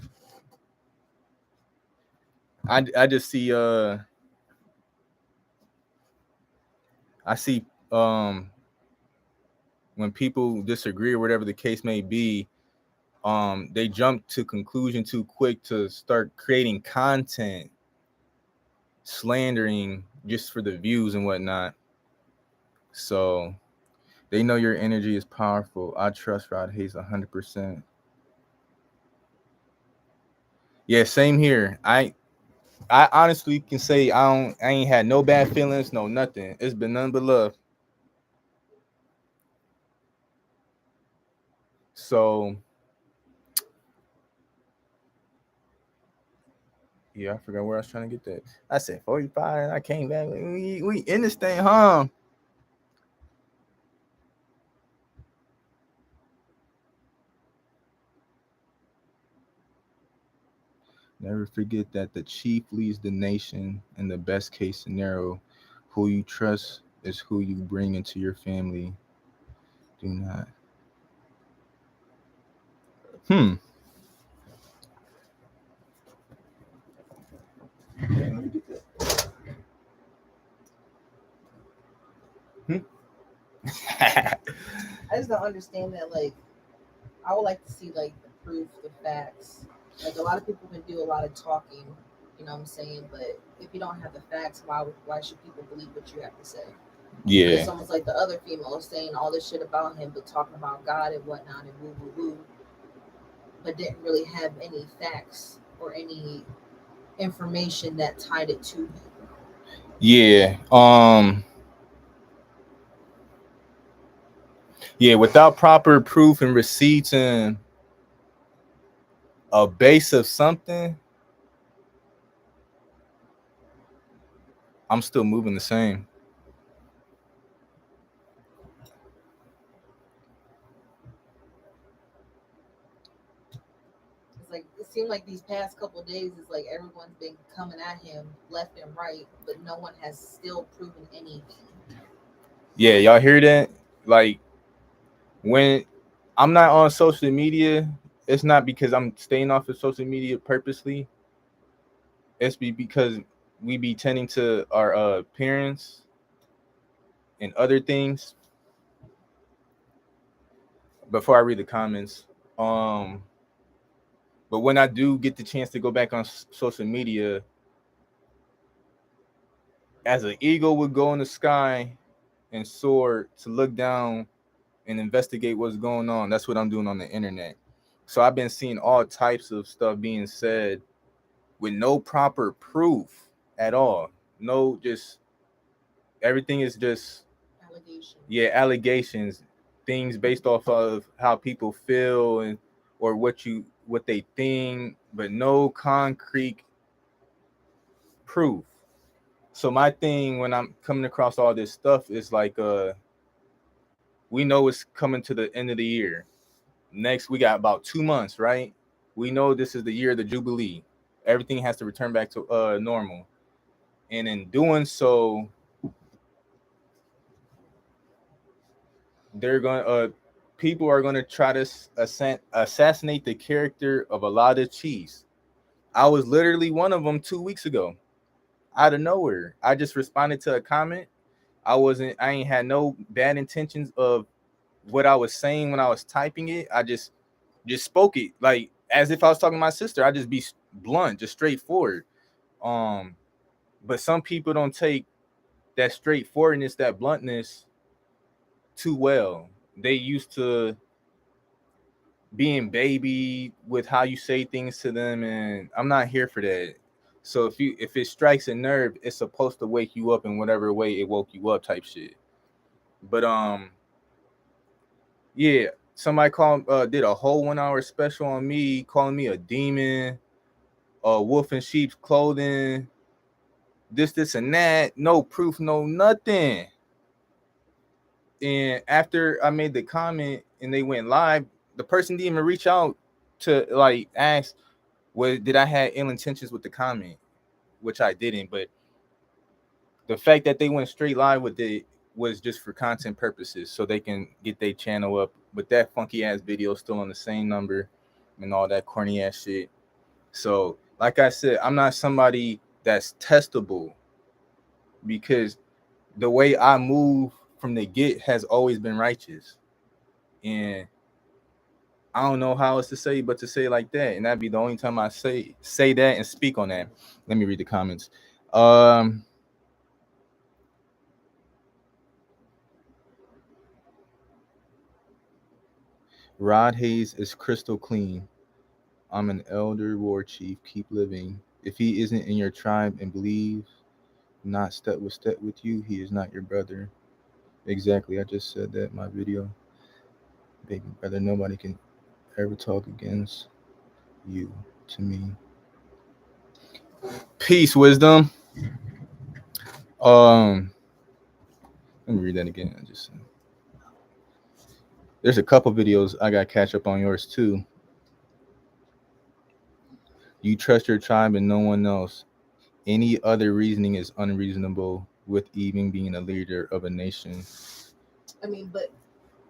I just see I see when people disagree or whatever the case may be, they jump to conclusion too quick to start creating content, slandering just for the views and whatnot. So they know your energy is powerful. I trust rodhayes 100%. Yeah, same here. I honestly can say I ain't had no bad feelings, no nothing. It's been nothing but love. So yeah, I forgot where I was trying to get that. I said 45 and I came back. We in this thing, huh? Never forget that the chief leads the nation. In the best case scenario, who you trust is who you bring into your family. Do not. I just don't understand that. Like, I would like to see like the proof, the facts. Like a lot of people can do a lot of talking, you know what I'm saying? But if you don't have the facts, why should people believe what you have to say? Yeah. It's almost like the other female saying all this shit about him, but talking about God and whatnot and woo woo woo, but didn't really have any facts or any information that tied it to him. Yeah. Yeah, without proper proof and receipts and a base of something, I'm still moving the same. It's like it seemed like these past couple of days is like everyone's been coming at him left and right, but no one has still proven anything. Yeah, y'all hear that? Like when I'm not on social media, it's not because I'm staying off of social media purposely. Because we be tending to our parents and other things. Before I read the comments, um, but when I do get the chance to go back on social media, as an eagle would go in the sky and soar to look down and investigate what's going on. That's what I'm doing on the internet. So I've been seeing all types of stuff being said with no proper proof at all. No, just everything is just Allegations. allegations, things based off of how people feel and or what they think, but no concrete proof. So my thing when I'm coming across all this stuff is like we know it's coming to the end of the year. Next we got about 2 months, right? We know this is the year of the Jubilee. Everything has to return back to normal. And in doing so, they're going people are going to try to assassinate the character of a lot of chiefs. I was literally one of them 2 weeks ago, out of nowhere. I just responded to a comment. I ain't had no bad intentions of what I was saying when I was typing it. I just spoke it like as if I was talking to my sister. I just be blunt, just straightforward. Um, but some people don't take that straightforwardness, that bluntness too well. They used to being baby with how you say things to them, and I'm not here for that. So if it strikes a nerve, it's supposed to wake you up in whatever way it woke you up, type shit. But yeah, somebody did a whole 1 hour special on me, calling me a demon, a wolf in sheep's clothing, this and that. No proof, no nothing. And after I made the comment and they went live, the person didn't even reach out to like ask, did I have ill intentions with the comment, which I didn't. But the fact that they went straight live with it was just for content purposes, so they can get their channel up. But that funky ass video still on the same number and all that corny ass shit. So, like I said, I'm not somebody that's testable because the way I move from the get has always been righteous. And I don't know how else to say but to say it like that. And that'd be the only time I say that and speak on that. Let me read the comments. Um Rodhayes is crystal clean. I'm an elder war chief. Keep living. If he isn't in your tribe and believes not step with you, he is not your brother. Exactly. I just said that in my video. Baby brother, nobody can ever talk against you to me. Peace, wisdom. Um, Let me read that again. There's a couple videos I got to catch up on yours too. You trust your tribe and no one else. Any other reasoning is unreasonable with even being a leader of a nation. I mean, but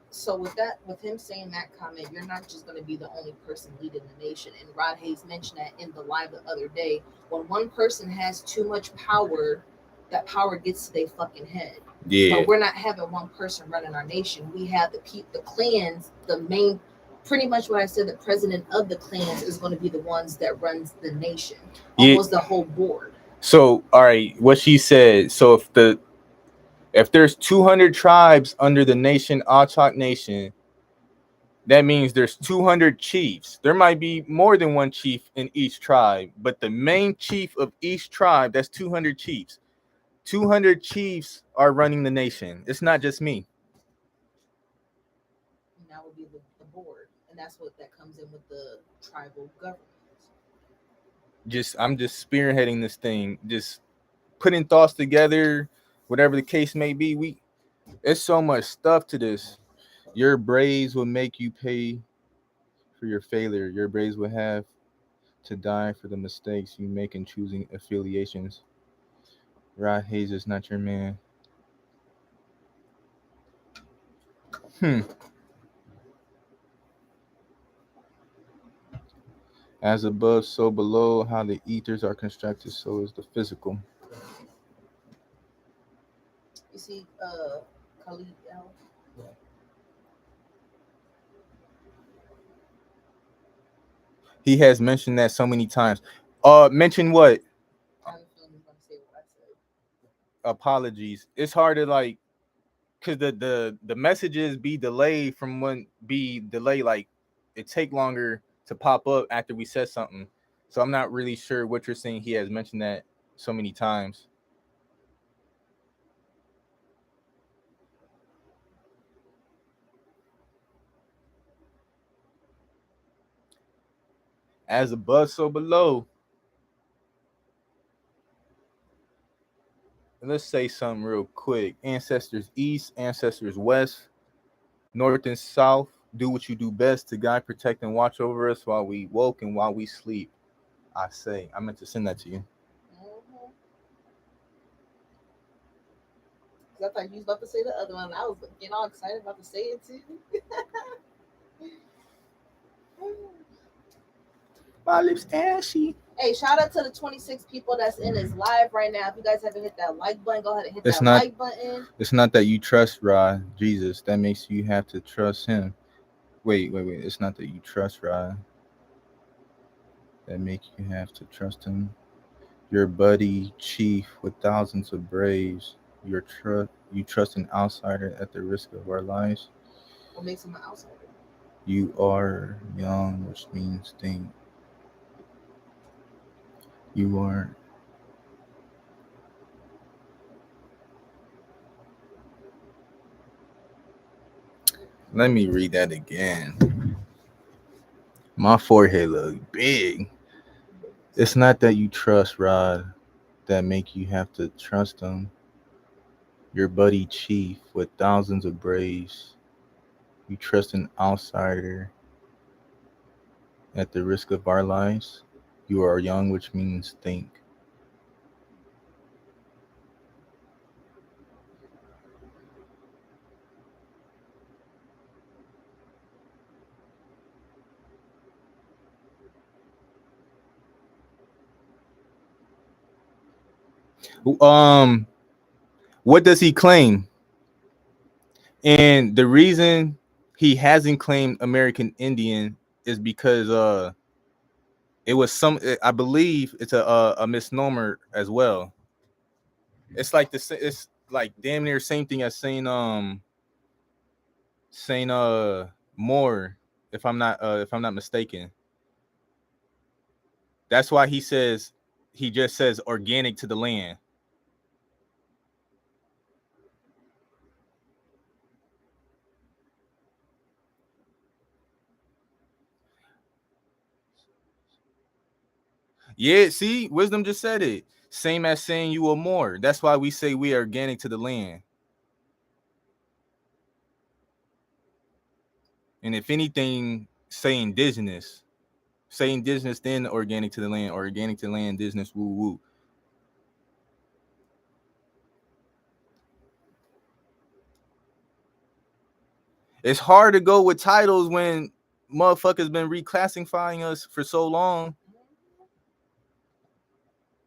so with that, with him saying that comment, you're not just going to be the only person leading the nation. And Rod Hayes mentioned that in the live the other day. When one person has too much power, that power gets to their fucking head. Yeah. But we're not having one person running our nation. We have the clans, the main, pretty much what I said. The president of the clans is going to be the ones that runs the nation, almost the whole board. So, all right, what she said. So if there's 200 tribes under the nation, Achak Nation, that means there's 200 chiefs. There might be more than one chief in each tribe, but the main chief of each tribe, that's 200 chiefs. 200 chiefs are running the nation. It's not just me. And that would be the board. And that's what that comes in with the tribal government. I'm just spearheading this thing. Just putting thoughts together, whatever the case may be. It's so much stuff to this. Your braids will make you pay for your failure. Your braids will have to die for the mistakes you make in choosing affiliations. Rodhayes is not your man. Hmm. As above, so below. How the ethers are constructed, so is the physical. You see, Khalid L. He has mentioned that so many times. Mention what? I have a feeling he's gonna say what I said. Apologies. It's hard to like, cause the messages be delayed from when be delayed, like it take longer to pop up after we said something. So I'm not really sure what you're saying. He has mentioned that so many times. As above, so below. Let's say something real quick. Ancestors east, ancestors west, north and south. Do what you do best to guide, protect, and watch over us while we woke and while we sleep. I say, I meant to send that to you. Mm-hmm. I thought you was about to say the other one. I was getting all excited about to say it too. My lips ashy. Hey, shout out to the 26 people that's in his live right now. If you guys haven't hit that like button, go ahead and hit It's that not. like button. It's not that you trust Rod, Jesus. That makes you have to trust him. Wait. It's not that you trust Rod. That makes you have to trust him. Your buddy chief with thousands of braves. You trust an outsider at the risk of our lives. What makes him an outsider? You are young, which means think. You are. Let me read that again. My forehead look big. It's not that you trust Rod. That make you have to trust him. Your buddy chief with thousands of braves. You trust an outsider at the risk of our lives. You are young, which means think. Um, what does he claim? And the reason he hasn't claimed American Indian is because it was some. I believe it's a misnomer as well. It's like it's like damn near same thing as saying more, if I'm not mistaken. That's why he just says organic to the land. Yeah, see, wisdom just said it. Same as saying you are more. That's why we say we are organic to the land. And if anything, say indigenous. Say indigenous, then organic to the land, or organic to the land, indigenous, woo woo. It's hard to go with titles when motherfuckers been reclassifying us for so long.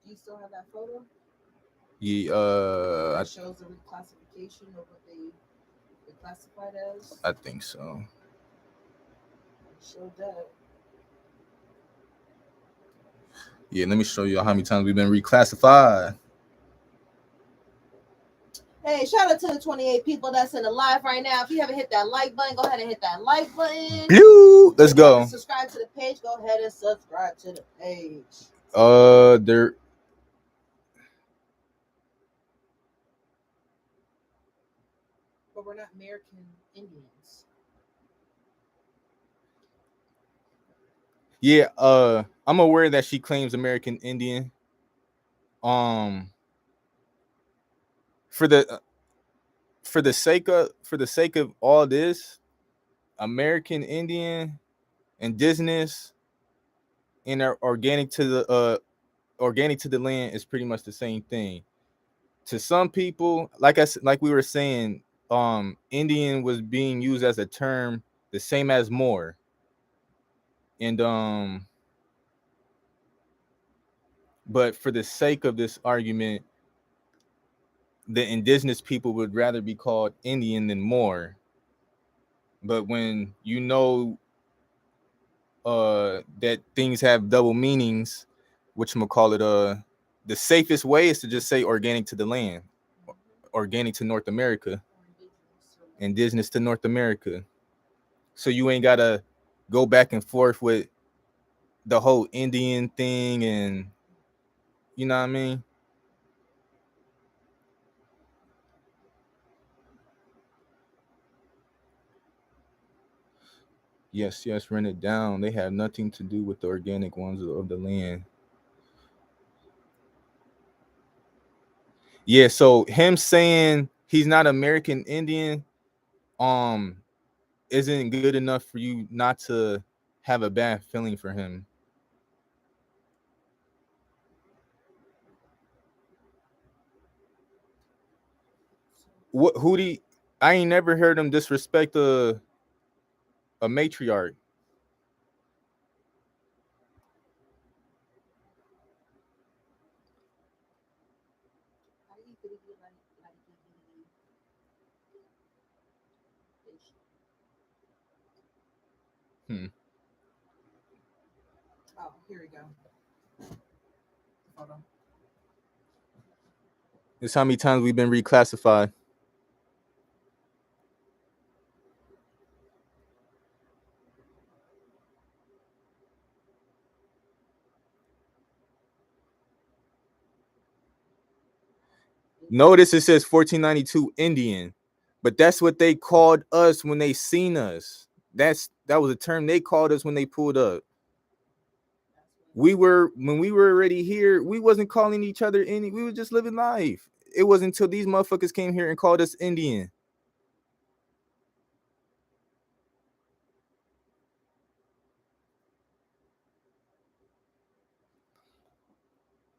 Do you still have that photo? Yeah, That shows the reclassification of what they classified as. I think so. Showed that. Yeah, let me show you how many times we've been reclassified. Hey, shout out to the 28 people that's in the live right now. If you haven't hit that like button, go ahead and hit that like button. Blue. Let's go. Subscribe to the page. Go ahead and subscribe to the page. There. But we're not American Indians. Yeah, I'm aware that she claims American Indian. Um, for the sake of all this, American Indian, indigenous, and organic to the land is pretty much the same thing. To some people, like we were saying, Indian was being used as a term the same as more, and but for the sake of this argument, the indigenous people would rather be called Indian than more. But when you know that things have double meanings, which I'm gonna call it, the safest way is to just say organic to the land, organic to North America, indigenous to North America. So you ain't gotta go back and forth with the whole Indian thing, and you know what I mean. Yes, yes, rent it down. They have nothing to do with the organic ones of the land. Yeah, so him saying he's not American Indian um isn't good enough for you not to have a bad feeling for him. What who do you, I ain't never heard him disrespect a matriarch. Hmm. Oh, here we go. Hold on. It's how many times we've been reclassified. Notice it says 1492 Indian, but that's what they called us when they seen us. That was a term they called us when they pulled up. We were when we were already here, we wasn't calling each other any, we were just living life. It wasn't until these motherfuckers came here and called us Indian.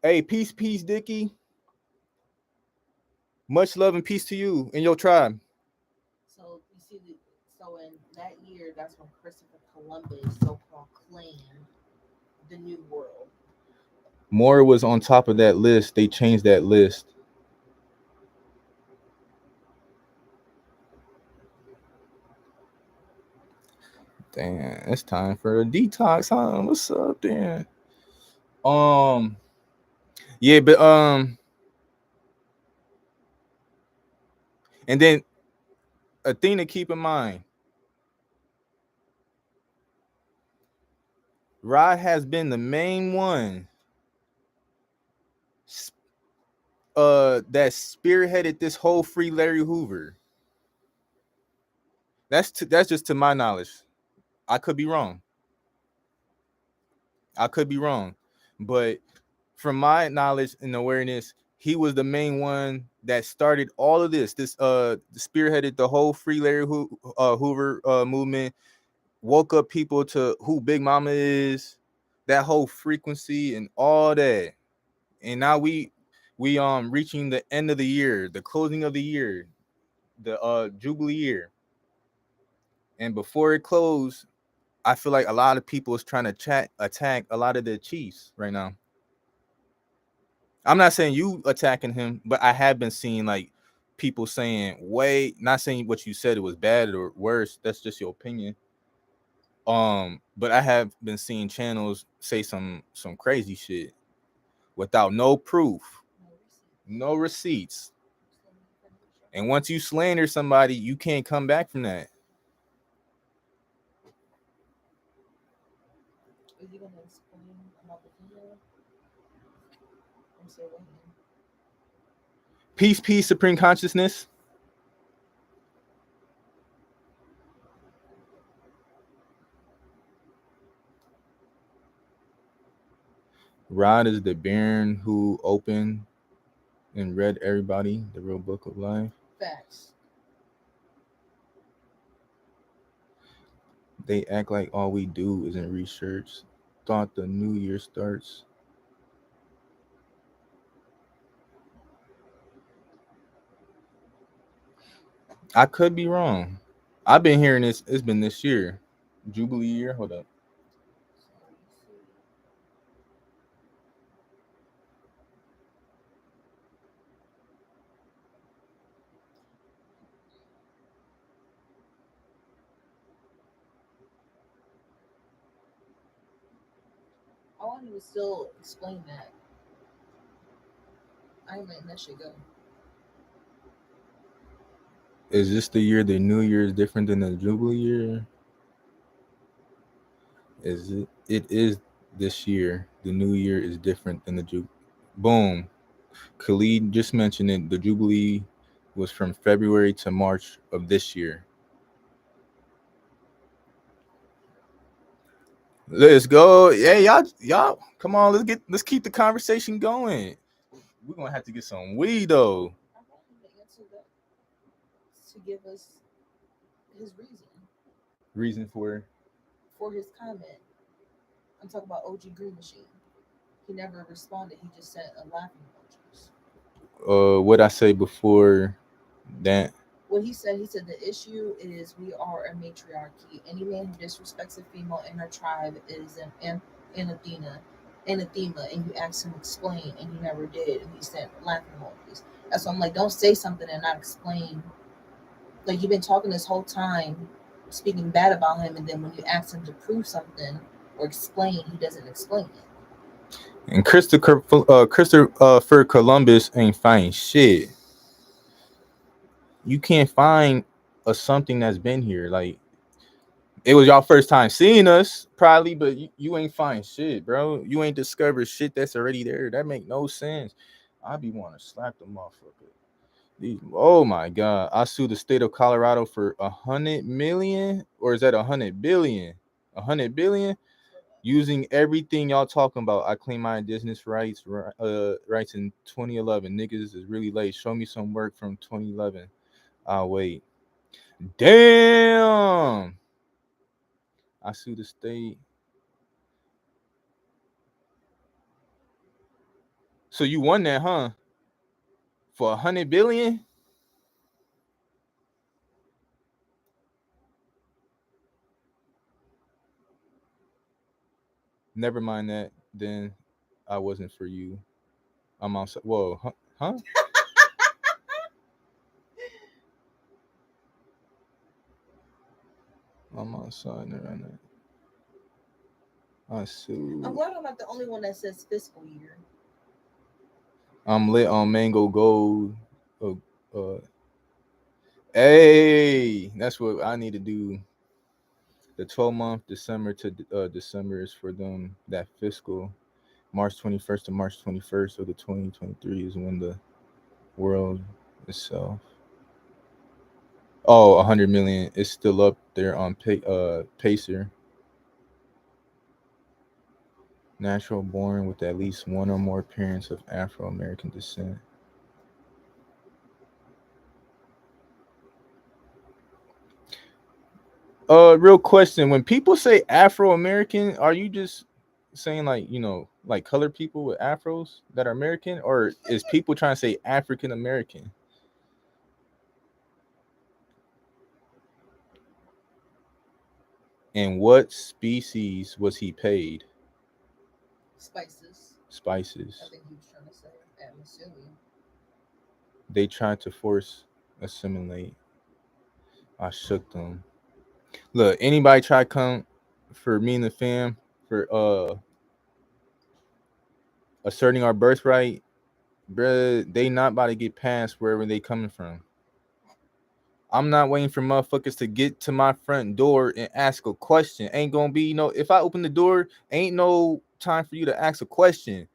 Hey, peace, peace, Dickie. Much love and peace to you and your tribe. So you see, so in that year, that's when Christopher Columbus so-called claimed the New World. More was on top of that list. They changed that list. Damn, it's time for a detox, huh? What's up, damn? Um, yeah, but and then a thing to keep in mind: Rod has been the main one, that spearheaded this whole free Larry Hoover. That's just to my knowledge. I could be wrong. I could be wrong, but from my knowledge and awareness, he was the main one that started all of this. This spearheaded the whole free Larry Hoover movement. Woke up people to who Big Mama is, that whole frequency and all that. And now we reaching the end of the year, the closing of the year, the Jubilee year. And before it closed, I feel like a lot of people is trying to attack a lot of the Chiefs right now. I'm not saying you attacking him, but I have been seeing like people saying, "Wait," not saying what you said it was bad or worse. That's just your opinion. But I have been seeing channels say some crazy shit without no proof, no receipts. And once you slander somebody, you can't come back from that. Is he gonna explain about the female? I'm still waiting. Peace, peace, supreme consciousness. Rod is the Baron who opened and read everybody the real book of life. Facts. They act like all we do isn't research. Thought the new year starts. I could be wrong. I've been hearing this. It's been this year, Jubilee year. Hold up. So let me see. I want you to still explain that. I ain't letting that shit go. Is this the year the New Year is different than the Jubilee year? Is it? It is this year. The New Year is different than the Jubilee. Boom. Khalid just mentioned it. The Jubilee was from February to March of this year. Let's go. Hey, y'all, come on. Let's keep the conversation going. We're gonna have to get some weed though. I want him to answer that to give us his Reason for his comment. I'm talking about OG Green Machine. He never responded. He just sent a laughing emojis. what I say before that. What he said the issue is we are a matriarchy. Any man who disrespects a female in our tribe is an anathema, and you asked him to explain, and he never did, and he sent laughing emojis. That's why I'm like, don't say something and not explain. Like, you've been talking this whole time, speaking bad about him, and then when you ask him to prove something or explain, he doesn't explain it. And Christopher Columbus ain't find shit. You can't find a something that's been here. Like, it was y'all first time seeing us, probably, but you ain't find shit, bro. You ain't discovered shit that's already there. That make no sense. I be want to slap the motherfucker. Oh my god! I sued the state of Colorado for 100 million, or is that 100 billion? 100 billion. Using everything y'all talking about, I claim my indigenous rights in 2011. Niggas is really late. Show me some work from 2011. I'll wait. Damn. I sue the state. So you won that, huh? For 100 billion? Never mind that. Then I wasn't for you. I'm outside. Whoa, huh? I'm outside around that. I sued. I'm glad I'm not the only one that says fiscal year. I'm lit on mango gold. Uh, uh, hey, that's what I need to do. The 12-month December to December is for them. That fiscal March 21st to March 21st of the 2023 is when the world itself. Oh, 100 million is still up there on Pacer. Natural born with at least one or more parents of Afro American descent. Real question. When people say Afro American, are you just saying like, like colored people with afros that are American, or is people trying to say African American? And what species was he paid? Spices. I Spices. think he was trying to say. I'm assuming. They tried to force assimilate. I shook them. Look, anybody try to come for me and the fam for asserting our birthright, bruh, they not about to get past wherever they coming from. I'm not waiting for motherfuckers to get to my front door and ask a question. Ain't gonna be if I open the door, ain't no time for you to ask a question.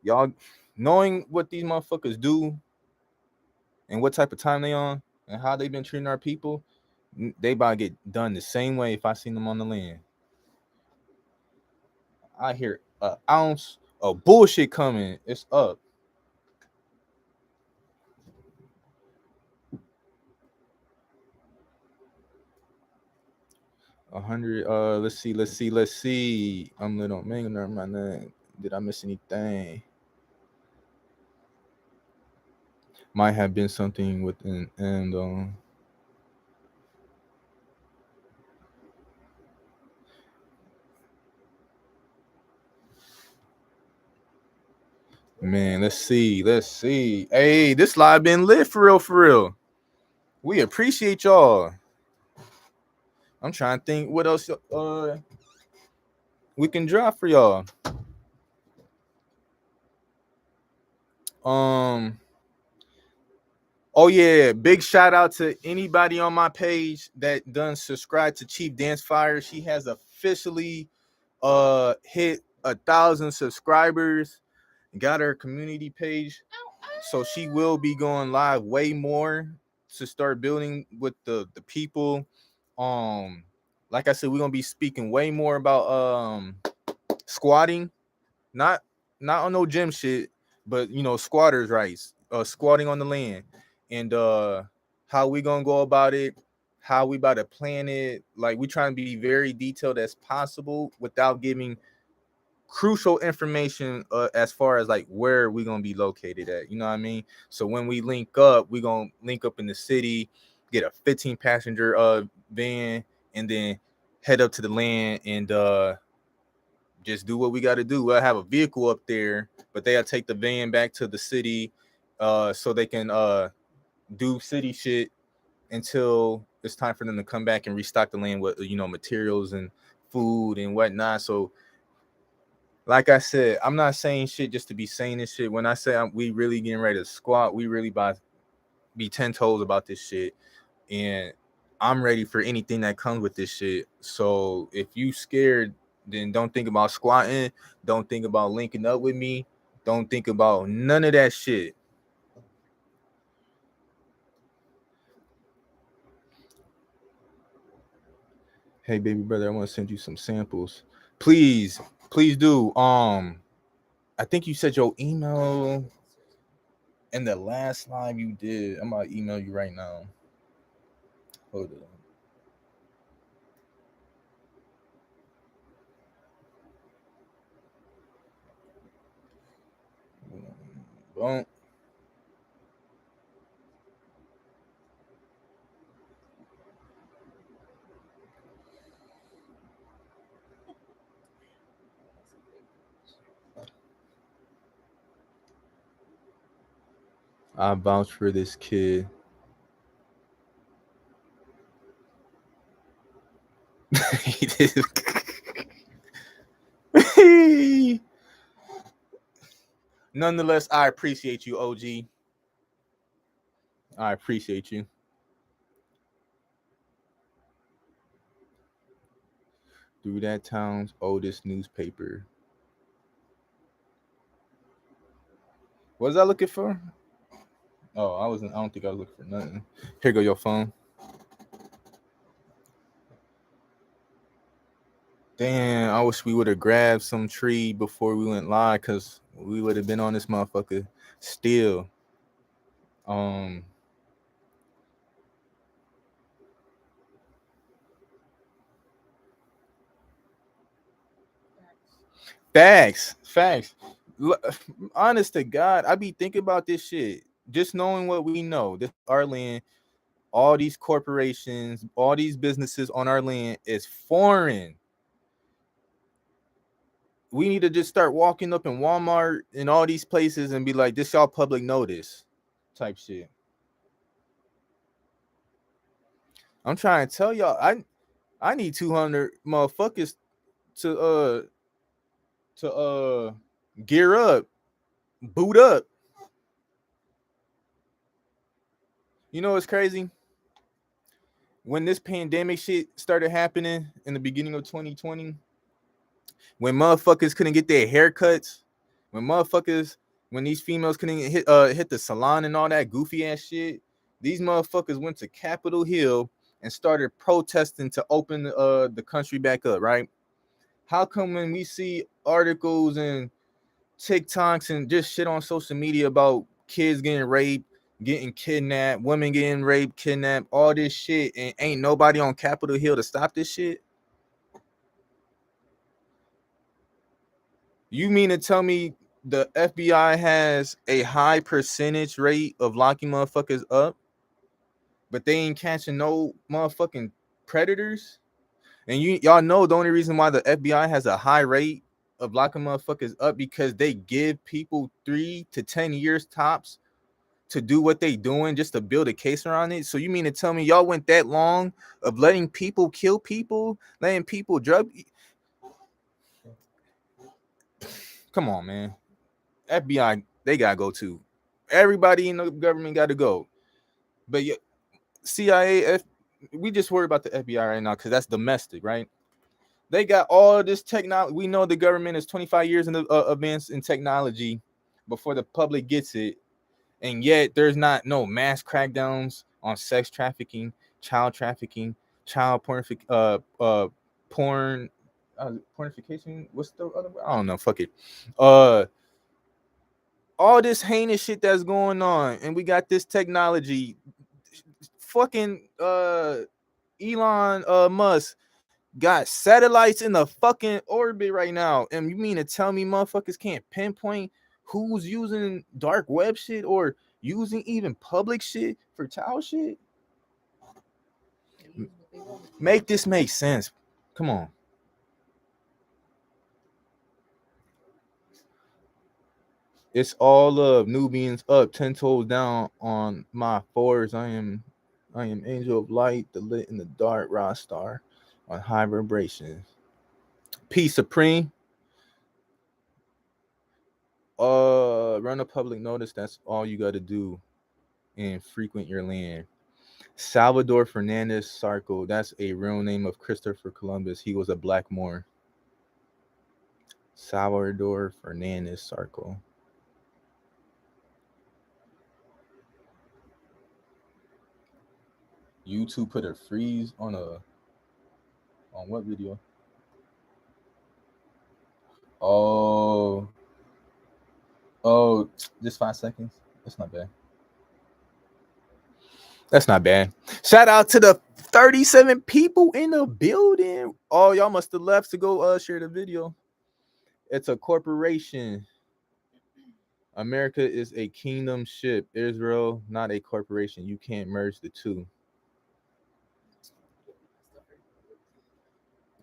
Y'all knowing what these motherfuckers do and what type of time they on and how they been treating our people, they about to get done the same way if I seen them on the land. I hear an ounce of bullshit coming. It's up. 100. Let's see. I'm little man. Never mind that. Did I miss anything? Might have been something with an end on. Man, let's see. Hey, this live been lit for real. We appreciate y'all. I'm trying to think what else we can drop for y'all. Oh yeah, big shout out to anybody on my page that done subscribe to Chief Dance Fire. She has officially hit 1,000 subscribers, got her community page. So she will be going live way more to start building with the people. Like I said, we're gonna be speaking way more about squatting, not on no gym shit, but squatters' rights, squatting on the land, and how we gonna go about it, how we about to plan it. Like, we trying to be very detailed as possible without giving crucial information as far as like where we gonna be located at. You know what I mean? So when we link up, we gonna link up in the city, get a 15 passenger van, and then head up to the land and just do what we got to do. We'll have a vehicle up there, but they'll take the van back to the city so they can do city shit until it's time for them to come back and restock the land with materials and food and whatnot. So like I said, I'm not saying shit just to be saying this shit. When I say we really getting ready to squat, we really about to be 10 toes about this shit. And I'm ready for anything that comes with this shit. So if you scared, then don't think about squatting. Don't think about linking up with me. Don't think about none of that shit. Hey, baby brother, I want to send you some samples. Please do. I think you said your email in the last live you did. I'm gonna email you right now. Hold on. Boom. I vouch for this kid. Nonetheless, I appreciate you, OG. I appreciate you. Through that town's oldest newspaper. What was I looking for? Oh, I don't think I was looking for nothing. Here go your phone. Damn, I wish we would have grabbed some tree before we went live, cause we would have been on this motherfucker still. Facts. Honest to God, I be thinking about this shit. Just knowing what we know, this our land, all these corporations, all these businesses on our land is foreign. We need to just start walking up in Walmart and all these places and be like, this y'all public notice type shit. I'm trying to tell y'all, I need 200 motherfuckers to gear up, boot up. You know what's crazy? When this pandemic shit started happening in the beginning of 2020, when motherfuckers couldn't get their haircuts, when these females couldn't hit the salon and all that goofy ass shit, these motherfuckers went to Capitol Hill and started protesting to open the country back up, right? How come when we see articles and TikToks and just shit on social media about kids getting raped, getting kidnapped, women getting raped, kidnapped, all this shit, and ain't nobody on Capitol Hill to stop this shit? You mean to tell me the FBI has a high percentage rate of locking motherfuckers up, but they ain't catching no motherfucking predators? And y'all know the only reason why the FBI has a high rate of locking motherfuckers up because they give people 3 to 10 years tops to do what they doing just to build a case around it. So you mean to tell me y'all went that long of letting people kill people, letting people drug? Come on, man. FBI, they gotta go too. Everybody in the government got to go. But yeah, CIA, we just worry about the FBI right now because that's domestic, right? They got all this technology. We know the government is 25 years in the advance in technology before the public gets it, and yet there's not no mass crackdowns on sex trafficking, child trafficking, child porn, pornification. What's the other? I don't know. Fuck it. All this heinous shit that's going on, and we got this technology. Fucking Elon Musk got satellites in the fucking orbit right now, and you mean to tell me motherfuckers can't pinpoint who's using dark web shit or using even public shit for child shit? Make this make sense. Come on. It's all love. Nubians up, 10 toes down on my fours. I am angel of light, the lit in the dark, raw star on high vibrations. Peace supreme. Run a public notice. That's all you got to do, and frequent your land. Salvador Fernandez Sarco. That's a real name of Christopher Columbus. He was a black Moor. Salvador Fernandez Sarco. YouTube put a freeze on what video? Oh, just 5 seconds. That's not bad. That's not bad. Shout out to the 37 people in the building. Oh, y'all must have left to go share the video. It's a corporation. America is a kingdom ship. Israel, not a corporation. You can't merge the two.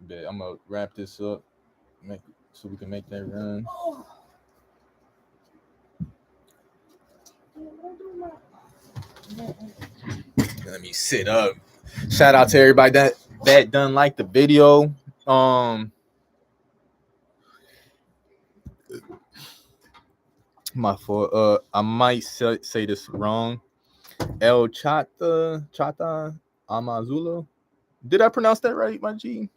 But I'm gonna wrap this up, so we can make that run. Let me sit up. Shout out to everybody that done like the video. My fault. I might say this wrong. El Chata Amazulu. Did I pronounce that right, my G?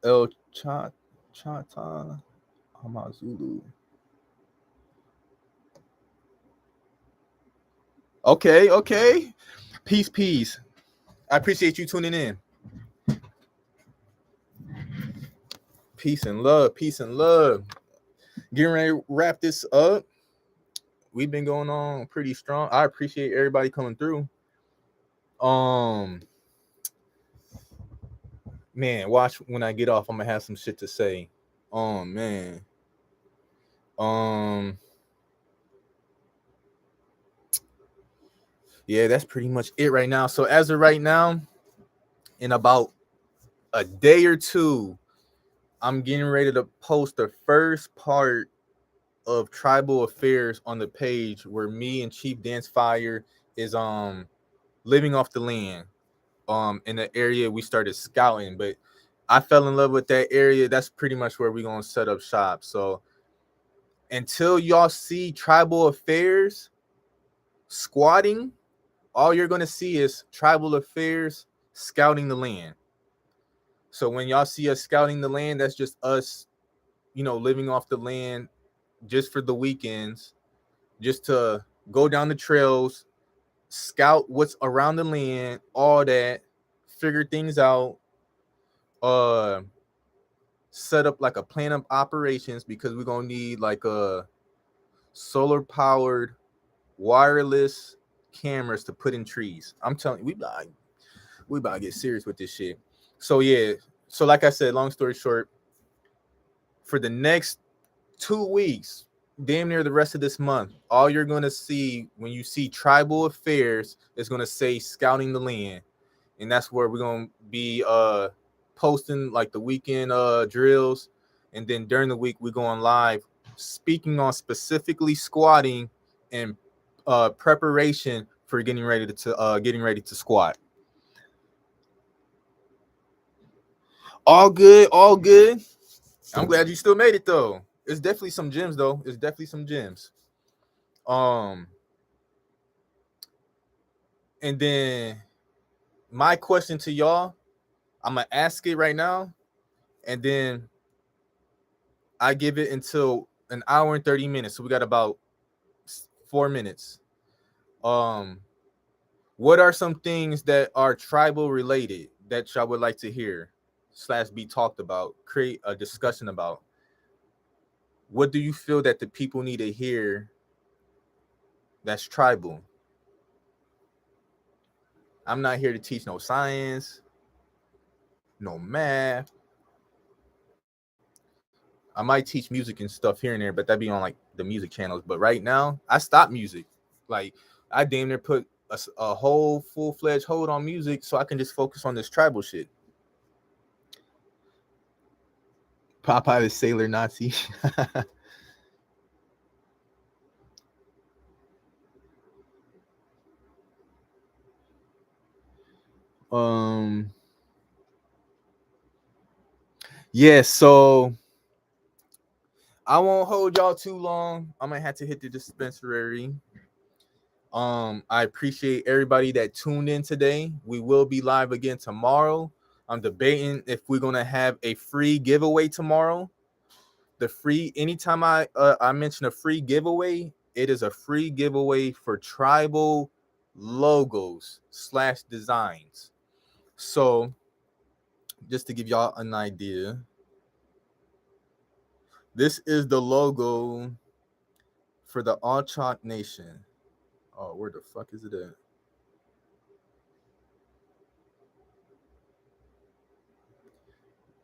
El Chata Amazulu. Okay. Peace. I appreciate you tuning in. Peace and love. Getting ready to wrap this up. We've been going on pretty strong. I appreciate everybody coming through. Man, watch when I get off. I'm gonna have some shit to say. Man. Yeah, that's pretty much it right now. So as of right now, in about a day or two, I'm getting ready to post the first part of Tribal Affairs on the page where me and Chief Dance Fire is living off the land in the area we started scouting, but I fell in love with that area. That's pretty much where we're gonna set up shop. So until y'all see Tribal Affairs squatting, all you're gonna see is Tribal Affairs scouting the land. So when y'all see us scouting the land, that's just us, living off the land just for the weekends, just to go down the trails, scout what's around the land, all that, figure things out, set up like a plan of operations, because we're gonna need like a solar powered wireless cameras to put in trees. I'm telling you, we about to get serious with this shit. So yeah, so like I said, long story short, for the next 2 weeks, damn near the rest of this month, all you're gonna see when you see tribal affairs is gonna say scouting the land, and that's where we're gonna be posting like the weekend drills, and then during the week we're going live speaking on specifically squatting and preparation for getting ready to squat. All good, all good. I'm glad you still made it though. It's definitely some gems though. It's definitely some gems. And then my question to y'all, I'm gonna ask it right now, and then I give it until an hour and 30 minutes. So we got about 4 minutes. What are some things that are tribal related that y'all would like to hear / be talked about, create a discussion about? What do you feel that the people need to hear that's tribal? I'm not here to teach no science, no math. I might teach music and stuff here and there, but that'd be on like the music channels. But right now, I stopped music. Like I damn near put a whole full-fledged hold on music so I can just focus on this tribal shit. Popeye the Sailor Nazi. Yeah, so I won't hold y'all too long. I'm gonna have to hit the dispensary. I appreciate everybody that tuned in today. We will be live again tomorrow. I'm debating if we're gonna have a free giveaway tomorrow. The free, anytime I mention a free giveaway, it is a free giveaway for tribal logos / designs. So just to give y'all an idea, this is the logo for the All-Chalk Nation. Oh, where the fuck is it at?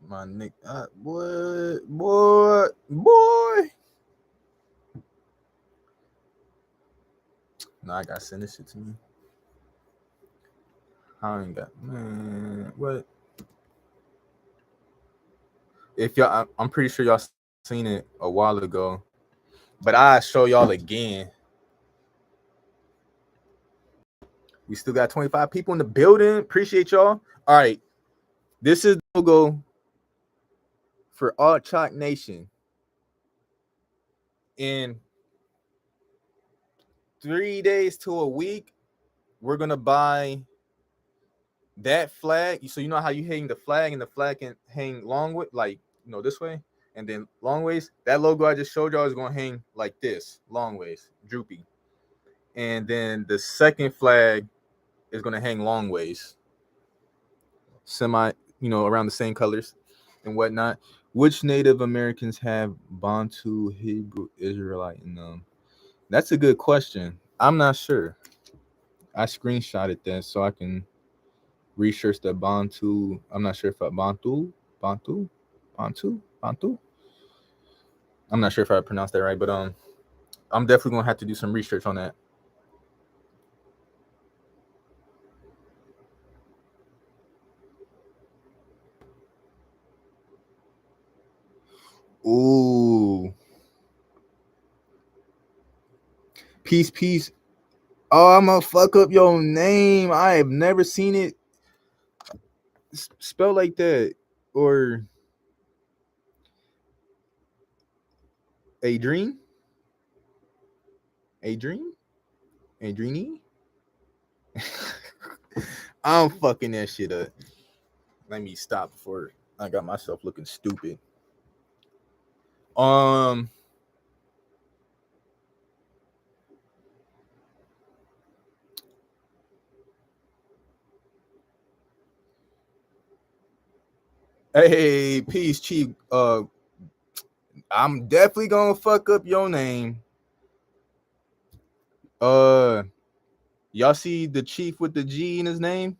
My nick, boy. No, I gotta send this shit to me. I ain't got, man. What? If y'all, I'm pretty sure y'all seen it a while ago, but I show y'all again. We still got 25 people in the building. Appreciate y'all. All right, this is the logo for All-Chalk Nation. In 3 days to a week, we're gonna buy that flag. So you know how you hang the flag, and the flag can hang long way, like this way, and then long ways. That logo I just showed y'all is gonna hang like this, long ways, droopy. And then the second flag is gonna hang long ways, semi, around the same colors and whatnot. Which Native Americans have Bantu, Hebrew, Israelite in them? That's a good question. I'm not sure. I screenshotted that so I can research the Bantu. I'm not sure if Bantu. I'm not sure if I pronounced that right, but I'm definitely gonna have to do some research on that. Ooh. Peace. Oh, I'm gonna fuck up your name. I have never seen it spelled like that. Or Adrian? Adrini? I'm fucking that shit up. Let me stop before I got myself looking stupid. Hey, peace, Chief. I'm definitely gonna fuck up your name. Y'all see the Chief with the G in his name?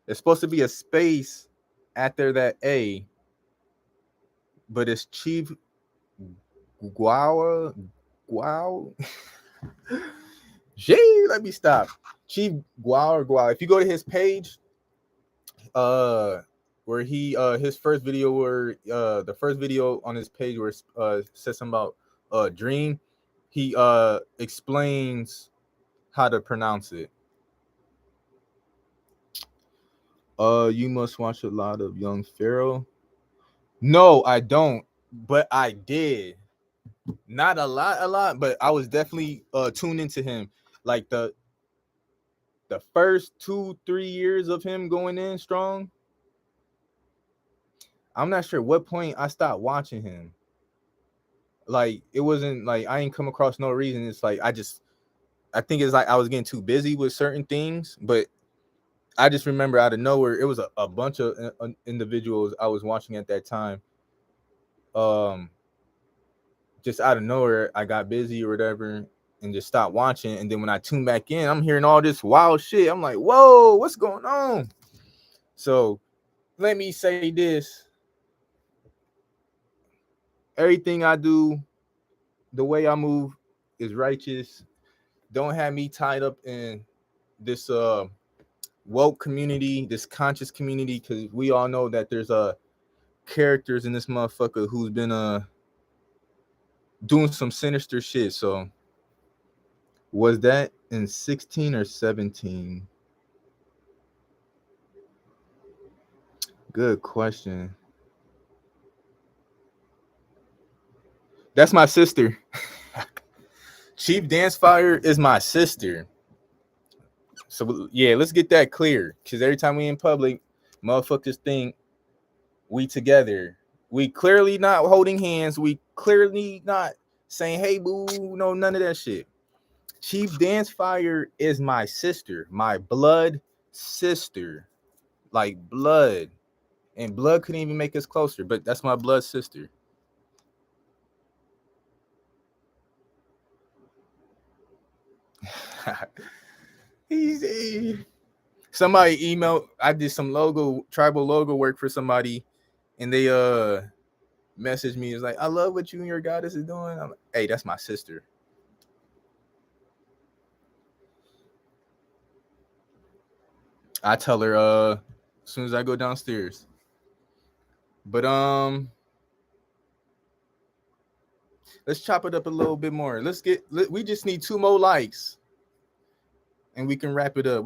It's supposed to be a space after that A, but it's Chief Guau. Gee, let me stop. Chief Guau. If you go to his page, where he his first video where the first video on his page where says something about dream, he explains how to pronounce it. You must watch a lot of Young Pharaoh. No, I don't, but I did. Not a lot, but I was definitely tuned into him. Like the first 2-3 years of him going in strong. I'm not sure what point I stopped watching him. Like it wasn't like I ain't come across no reason. It's like I think it's like I was getting too busy with certain things, but I just remember out of nowhere it was a bunch of individuals I was watching at that time. Just out of nowhere I got busy or whatever and just stopped watching. And then when I tune back in, I'm hearing all this wild shit. I'm like, whoa, what's going on? So let me say this. Everything I do, the way I move is righteous. Don't have me tied up in this woke community, this conscious community, because we all know that there's characters in this motherfucker who's been doing some sinister shit. So was that in 16 or 17? Good question. That's my sister. Chief Dance Fire is my sister. So yeah, let's get that clear. Because every time we in public, motherfuckers think we together. We clearly not holding hands. We clearly not saying, hey, boo, no, none of that shit. Chief Dance Fire is my sister, my blood sister. Like blood. And blood couldn't even make us closer, but that's my blood sister. Somebody emailed, I did some tribal logo work for somebody, and they messaged me. It's like, I love what you and your goddess is doing. I'm like, hey, that's my sister. I tell her as soon as I go downstairs. But let's chop it up a little bit more. We just need 2 more likes. And we can wrap it up.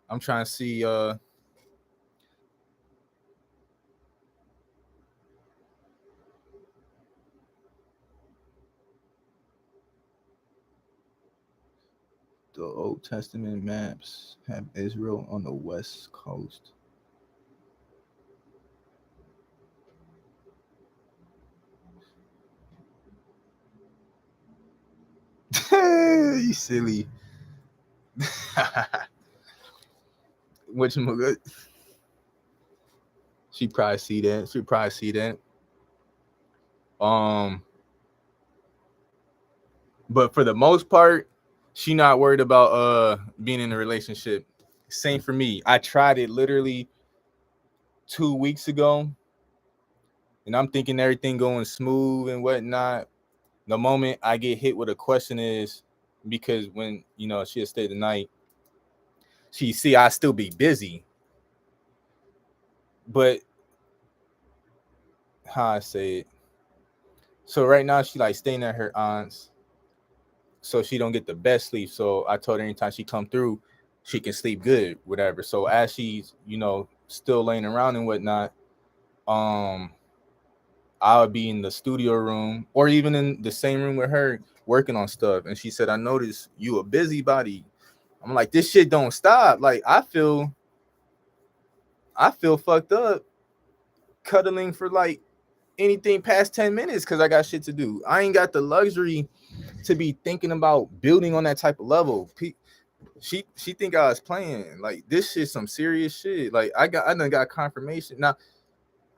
I'm trying to see the Old Testament maps have Israel on the west coast. You silly. Which she probably see that. But for the most part, she not worried about being in a relationship. Same for me. I tried it literally 2 weeks ago, and I'm thinking everything going smooth and whatnot. The moment I get hit with a question is because when she'll stay the night, she see I still be busy. But how I say it. So right now she like staying at her aunt's, so she don't get the best sleep. So I told her anytime she come through, she can sleep good, whatever. So as she's still laying around and whatnot, I would be in the studio room or even in the same room with her working on stuff. And she said, I noticed you a busybody. I'm like, this shit don't stop. Like I feel fucked up cuddling for like anything past 10 minutes because I got shit to do. I ain't got the luxury to be thinking about building on that type of level. She think I was playing. Like this shit some serious shit. Like I done got confirmation. Now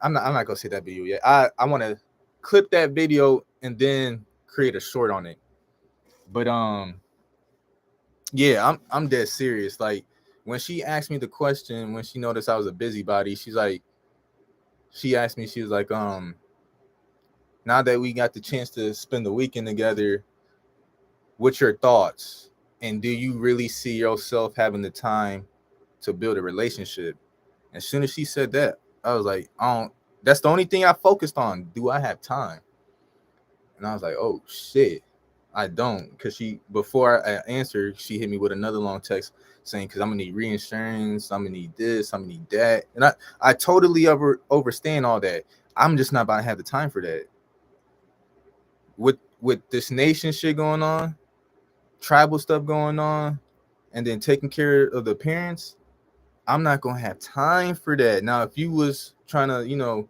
I'm not gonna say that video yet. I want to clip that video and then create a short on it. But yeah, I'm dead serious. Like when she asked me the question, when she noticed I was a busybody, she asked me, she was like, Now that we got the chance to spend the weekend together, what's your thoughts? And do you really see yourself having the time to build a relationship? As soon as she said that, I was like, I don't. That's the only thing I focused on. Do I have time? And I was like, oh shit, I don't. Because she, before I answered, she hit me with another long text saying, because I'm gonna need reinsurance, I'm gonna need this, I'm gonna need that. And I totally overstand all that. I'm just not about to have the time for that. With this nation shit going on, tribal stuff going on, and then taking care of the parents, I'm not gonna have time for that. Now, if you was trying to,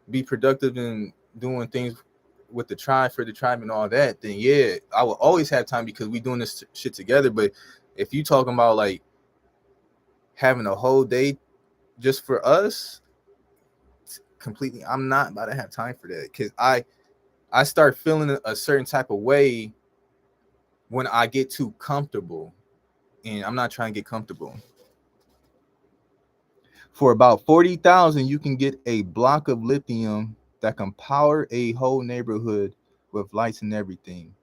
be productive and doing things with the tribe for the tribe and all that, then yeah, I will always have time because we doing this shit together. But if you talking about like having a whole day just for us, completely, I'm not about to have time for that because I start feeling a certain type of way when I get too comfortable, and I'm not trying to get comfortable. For about 40,000, you can get a block of lithium that can power a whole neighborhood with lights and everything.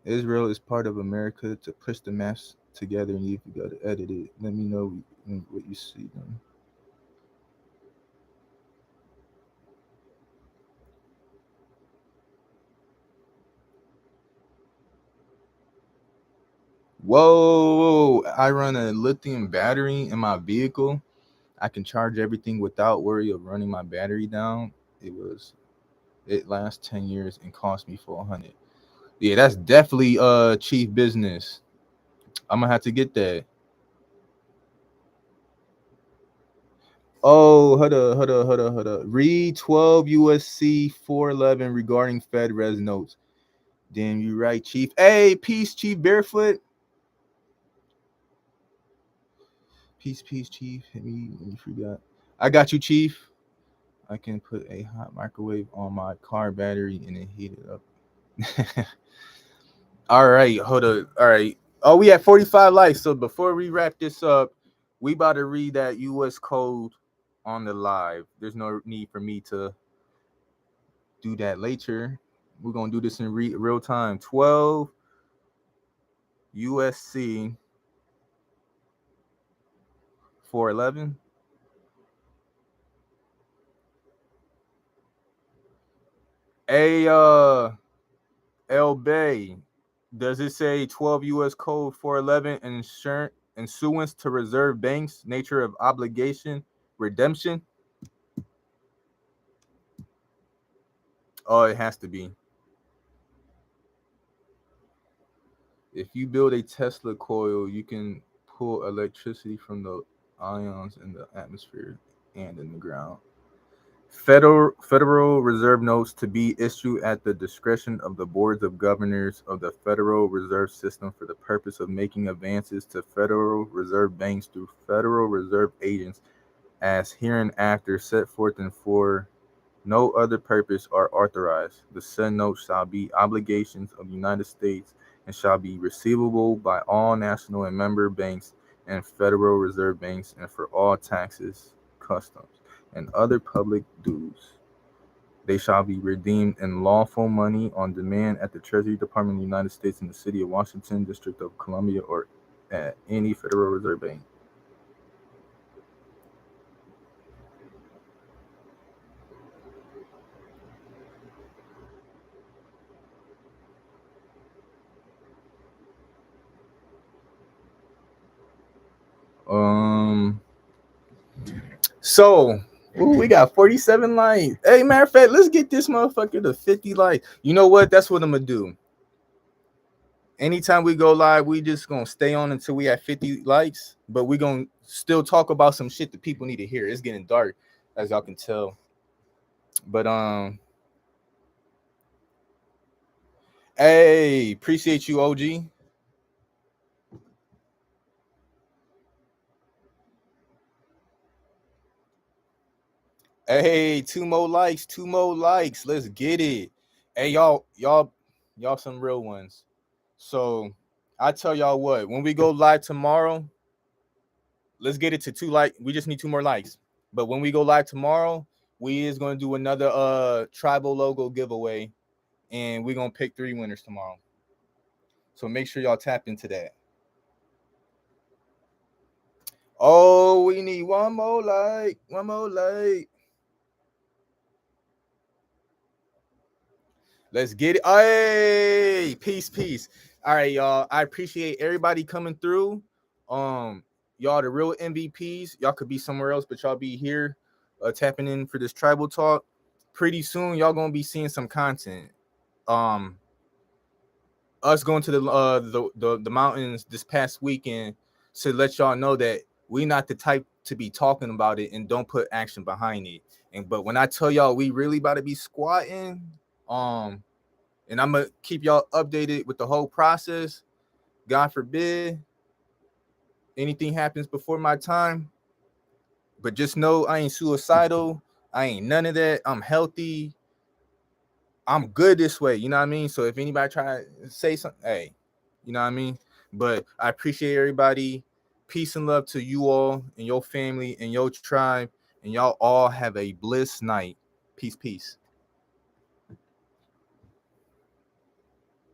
Israel is part of America to push the maps together, and if you got to edit it, let me know what you see. Then. Whoa! I run a lithium battery in my vehicle. I can charge everything without worry of running my battery down. It lasts 10 years and cost me 400. Yeah, that's definitely chief business. I'm gonna have to get that. Oh, hold up. Read 12 USC 411 regarding Fed res notes. Damn, you right, Chief. Hey, peace, Chief Barefoot. Peace, Chief. Hit me when you forgot. I got you, Chief. I can put a hot microwave on my car battery and then heat it up. All right, hold up. All right. Oh, we at 45 likes. So before we wrap this up, we about to read that US code on the live. There's no need for me to do that later. We're gonna do this in real time. 12 USC 411. A El Bay. Does it say 12 US code 411 insurance to reserve banks, nature of obligation, redemption? Oh, it has to be. If you build a Tesla coil, you can pull electricity from the ions in the atmosphere and in the ground. Federal Reserve notes to be issued at the discretion of the boards of governors of the Federal Reserve System for the purpose of making advances to Federal Reserve banks through Federal Reserve agents as hereinafter set forth and for no other purpose are authorized. The said notes shall be obligations of the United States and shall be receivable by all national and member banks and Federal Reserve banks and for all taxes, customs, and other public dues. They shall be redeemed in lawful money on demand at the Treasury Department of the United States in the city of Washington, District of Columbia, or at any Federal Reserve bank. Um. So, ooh, we got 47 likes. Hey, matter of fact, let's get this motherfucker to 50 likes. You know what? That's what I'm gonna do. Anytime we go live, we just gonna stay on until we have 50 likes, but we gonna still talk about some shit that people need to hear. It's getting dark, as y'all can tell. But hey, appreciate you, OG. Hey, two more likes, two more likes. Let's get it. Hey, y'all some real ones. So I tell y'all what, when we go live tomorrow, let's get it to 2 likes. We just need 2 more likes. But when we go live tomorrow, we is gonna do another tribal logo giveaway, and we're gonna pick 3 winners tomorrow. So make sure y'all tap into that. Oh, we need one more like. Let's get it. Hey, peace. All right, y'all. I appreciate everybody coming through. Y'all the real MVPs. Y'all could be somewhere else, but y'all be here tapping in for this tribal talk. Pretty soon, y'all gonna be seeing some content. Us going to the mountains this past weekend to let y'all know that we not the type to be talking about it and don't put action behind it. But when I tell y'all we really about to be squatting, and I'm gonna keep y'all updated with the whole process. God forbid anything happens before my time, but just know I ain't suicidal. I ain't none of that. I'm healthy. I'm good this way. You know what I mean? So if anybody try to say something, hey, you know what I mean? But I appreciate everybody. Peace and love to you all and your family and your tribe. And y'all all have a bliss night. Peace.